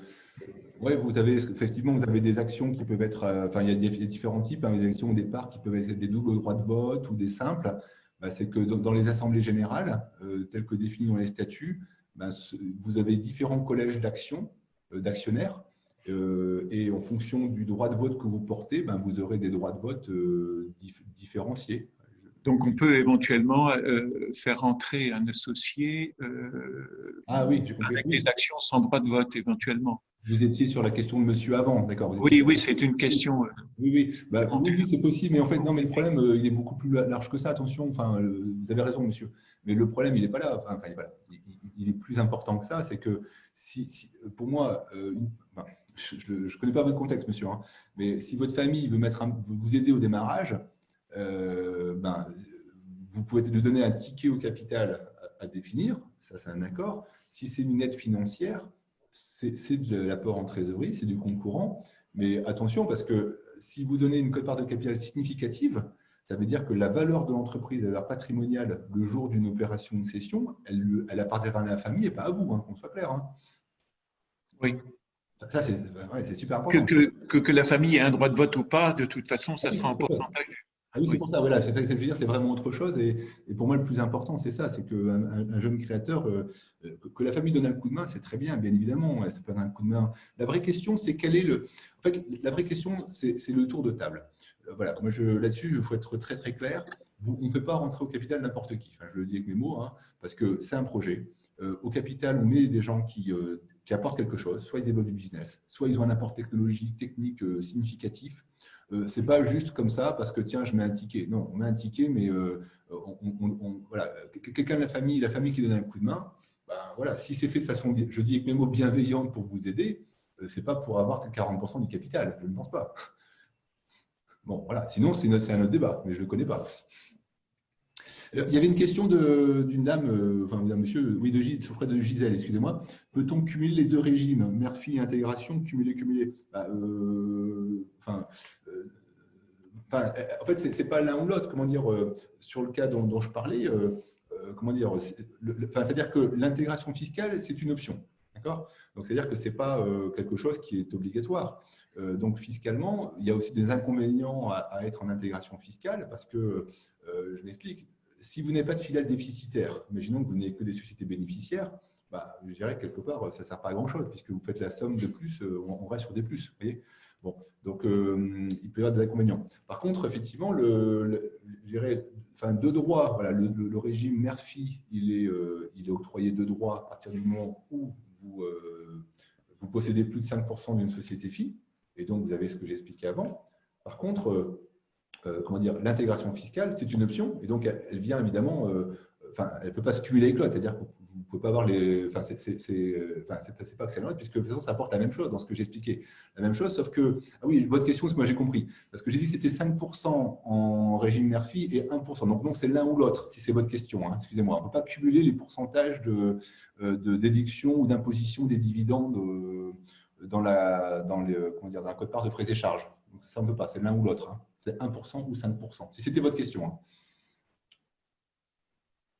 vous avez effectivement vous avez des actions qui peuvent être, enfin il y a différents types, hein, des actions ou des parts qui peuvent être des doubles droits de vote ou des simples. Ben, c'est que dans les assemblées générales, telles que définies dans les statuts, ben, vous avez différents collèges d'actions, d'actionnaires, et en fonction du droit de vote que vous portez, ben, vous aurez des droits de vote différenciés. Donc, on peut éventuellement faire entrer un associé avec des actions sans droit de vote, éventuellement. Vous étiez sur la question de monsieur avant, d'accord? Oui, c'est une question. Oui, c'est possible, mais en fait, non, mais le problème, il est beaucoup plus large que ça, attention, enfin, vous avez raison, monsieur, mais le problème, il n'est pas là, enfin, il est plus important que ça, c'est que pour moi, je ne connais pas votre contexte, monsieur, hein, mais si votre famille veut vous aider au démarrage, vous pouvez lui donner un ticket au capital à définir, ça c'est un accord. Si c'est une aide financière, c'est de l'apport en trésorerie, c'est du compte courant, mais attention parce que si vous donnez une quote-part de capital significative, ça veut dire que la valeur de l'entreprise, la valeur patrimoniale, le jour d'une opération de cession, elle appartiendra à la famille et pas à vous, hein, qu'on soit clair. Hein. Oui. Ça, c'est super important. Que la famille ait un droit de vote ou pas, de toute façon, ça sera en pourcentage. Ah oui, c'est pour ça, voilà, c'est vraiment autre chose. Et pour moi, le plus important, c'est ça, c'est qu'un jeune créateur, que la famille donne un coup de main, c'est très bien, bien évidemment, ça peut donner un coup de main. La vraie question, c'est quel est le… En fait, la vraie question, c'est le tour de table. Voilà, moi, là-dessus, il faut être très, très clair. On ne peut pas rentrer au capital n'importe qui. Enfin, je le dis avec mes mots, hein, parce que c'est un projet. Au capital, on met des gens qui apportent quelque chose, soit ils développent du business, soit ils ont un apport technologique, technique significatif. Ce n'est pas juste comme ça parce que tiens, je mets un ticket. Non, on met un ticket, mais voilà, quelqu'un de la famille qui donne un coup de main, ben, voilà, si c'est fait de façon, je dis avec mes mots, bienveillante pour vous aider, ce n'est pas pour avoir 40% du capital, je ne pense pas. Bon, voilà, sinon c'est un autre débat, mais je ne le connais pas. Il y avait une question d'une dame, d'un monsieur, oui, de Gisèle, excusez-moi. Peut-on cumuler les deux régimes, mère-fille et intégration, cumuler en fait, ce n'est pas l'un ou l'autre. Comment dire, sur le cas dont je parlais, comment dire, c'est-à-dire que l'intégration fiscale, c'est une option. D'accord ? Donc, c'est-à-dire que ce n'est pas quelque chose qui est obligatoire. Donc, fiscalement, il y a aussi des inconvénients à être en intégration fiscale parce que, je m'explique, si vous n'avez pas de filiale déficitaire, imaginons que vous n'avez que des sociétés bénéficiaires, je dirais que quelque part, ça ne sert pas à grand-chose puisque vous faites la somme de plus, on reste sur des plus. Vous voyez ? Bon, donc, il peut y avoir des inconvénients. Par contre, effectivement, je dirais, de droit, voilà, le régime mère-fille, il est octroyé de droit à partir du moment où vous possédez plus de 5% d'une société fille, et donc vous avez ce que j'ai expliqué avant. Par contre, comment dire, l'intégration fiscale, c'est une option, et donc elle vient évidemment, elle ne peut pas se cumuler avec l'autre, c'est-à-dire que vous ne pouvez pas avoir les… c'est pas que c'est l'autre, puisque de toute façon, ça apporte la même chose dans ce que j'ai expliqué. La même chose, sauf que… Ah oui, votre question, c'est que moi j'ai compris. Parce que j'ai dit que c'était 5% en régime mère-fille et 1%. Donc non, c'est l'un ou l'autre, si c'est votre question. Hein, excusez-moi, on ne peut pas cumuler les pourcentages de déduction ou d'imposition des dividendes dans la quote-part de frais et charges. Donc ça, on ne peut pas, c'est l'un ou l'autre. Hein. C'est 1% ou 5%, si c'était votre question. Hein.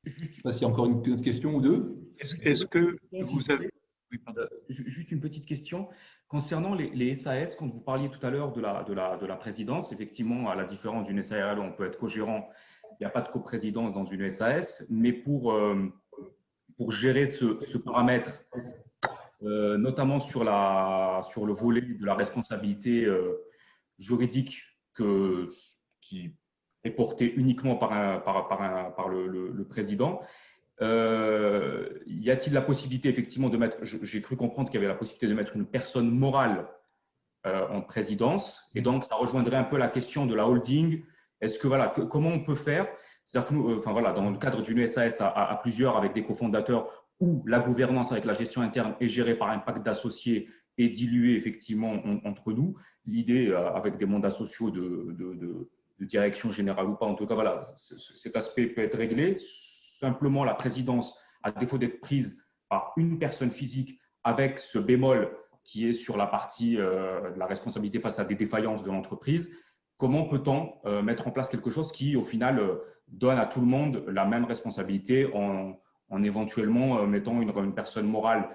Je ne sais pas s'il y a encore une autre question ou deux. Est-ce que vous avez… Oui, pardon. Juste une petite question. Concernant les SAS, quand vous parliez tout à l'heure de la présidence, effectivement, à la différence d'une SARL, on peut être co-gérant, il n'y a pas de coprésidence dans une SAS, mais pour gérer ce paramètre, notamment sur le volet de la responsabilité juridique qui est portée uniquement par le président, y a-t-il la possibilité effectivement de mettre, j'ai cru comprendre qu'il y avait la possibilité de mettre une personne morale en présidence, et donc ça rejoindrait un peu la question de la holding. Est-ce que voilà, comment on peut faire? C'est-à-dire que nous, enfin voilà, dans le cadre d'une SAS à plusieurs avec des cofondateurs, où la gouvernance avec la gestion interne est gérée par un pacte d'associés et diluée effectivement entre nous, l'idée avec des mandats sociaux de direction générale ou pas, en tout cas voilà, cet aspect peut être réglé. Simplement, la présidence, à défaut d'être prise par une personne physique, avec ce bémol qui est sur la partie de la responsabilité face à des défaillances de l'entreprise, comment peut-on mettre en place quelque chose qui, au final, donne à tout le monde la même responsabilité en éventuellement mettant une personne morale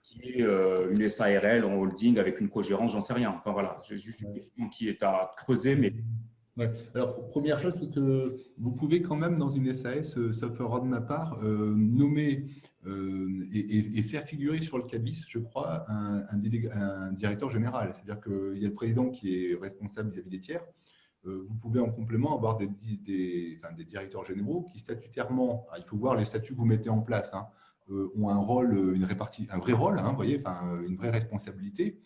qui est une SARL en holding avec une cogérance, j'en sais rien. Enfin voilà, j'ai juste une question qui est à creuser, mais… Ouais. Alors, première chose, c'est que vous pouvez quand même, dans une SAS, sauf erreur de ma part, nommer et faire figurer sur le CABIS, je crois, un directeur général. C'est-à-dire qu'il y a le président qui est responsable vis-à-vis des tiers. Vous pouvez en complément avoir des directeurs généraux qui statutairement, il faut voir les statuts que vous mettez en place, hein, ont un rôle, un vrai rôle, hein, vous voyez, une vraie responsabilité.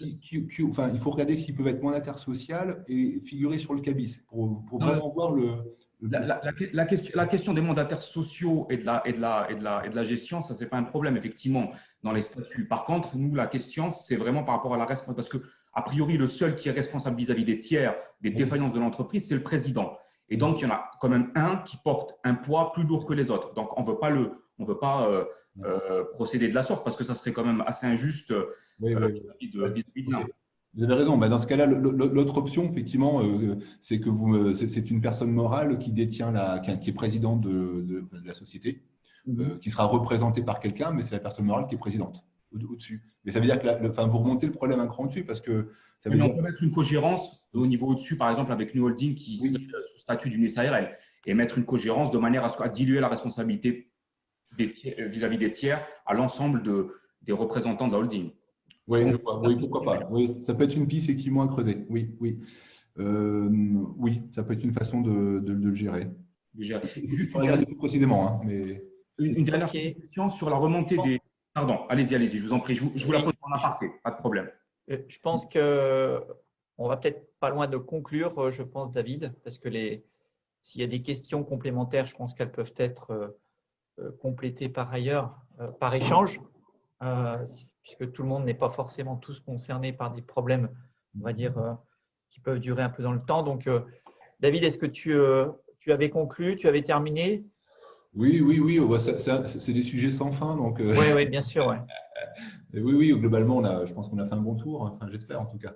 Il faut regarder s'ils peuvent être mandataires sociaux et figurer sur le CABIS pour vraiment voir la question des mandataires sociaux et de la gestion, ça, ce n'est pas un problème, effectivement, dans les statuts. Par contre, nous, la question, c'est vraiment par rapport à la responsabilité. Parce que, a priori, le seul qui est responsable vis-à-vis des tiers, des défaillances de l'entreprise, c'est le président. Et donc, il y en a quand même un qui porte un poids plus lourd que les autres. Donc, on ne veut pas procéder de la sorte parce que ça serait quand même assez injuste. Vis-à-vis de l'un. Vous avez raison. Dans ce cas-là, l'autre option, effectivement, c'est que c'est une personne morale qui détient qui est président de la société, qui sera représentée par quelqu'un, mais c'est la personne morale qui est présidente au-dessus. Mais ça veut dire que vous remontez le problème un cran dessus parce que ça veut dire… On peut mettre une cogérance au niveau au-dessus, par exemple, avec une holding qui serait sous statut d'une SARL et mettre une cogérance de manière à diluer la responsabilité vis-à-vis des tiers à l'ensemble des représentants de la holding. Oui, je crois. Oui, pourquoi pas. Oui, ça peut être une piste effectivement à creuser. Oui, oui. Oui, ça peut être une façon de le gérer. Il faut regarder plus précisément. Hein, mais… Une dernière question sur la remontée des… Pardon, allez-y, je vous en prie. Je vous la pose en aparté, pas de problème. Je pense qu'on va peut-être pas loin de conclure, je pense, David, parce que s'il y a des questions complémentaires, je pense qu'elles peuvent être complétées par ailleurs, par échange. Puisque tout le monde n'est pas forcément tous concernés par des problèmes, on va dire, qui peuvent durer un peu dans le temps. Donc, David, est-ce que tu avais conclu, tu avais terminé? Oui. C'est des sujets sans fin. Donc, oui, bien sûr. Ouais. Oui, globalement, je pense qu'on a fait un bon tour. Enfin, j'espère en tout cas.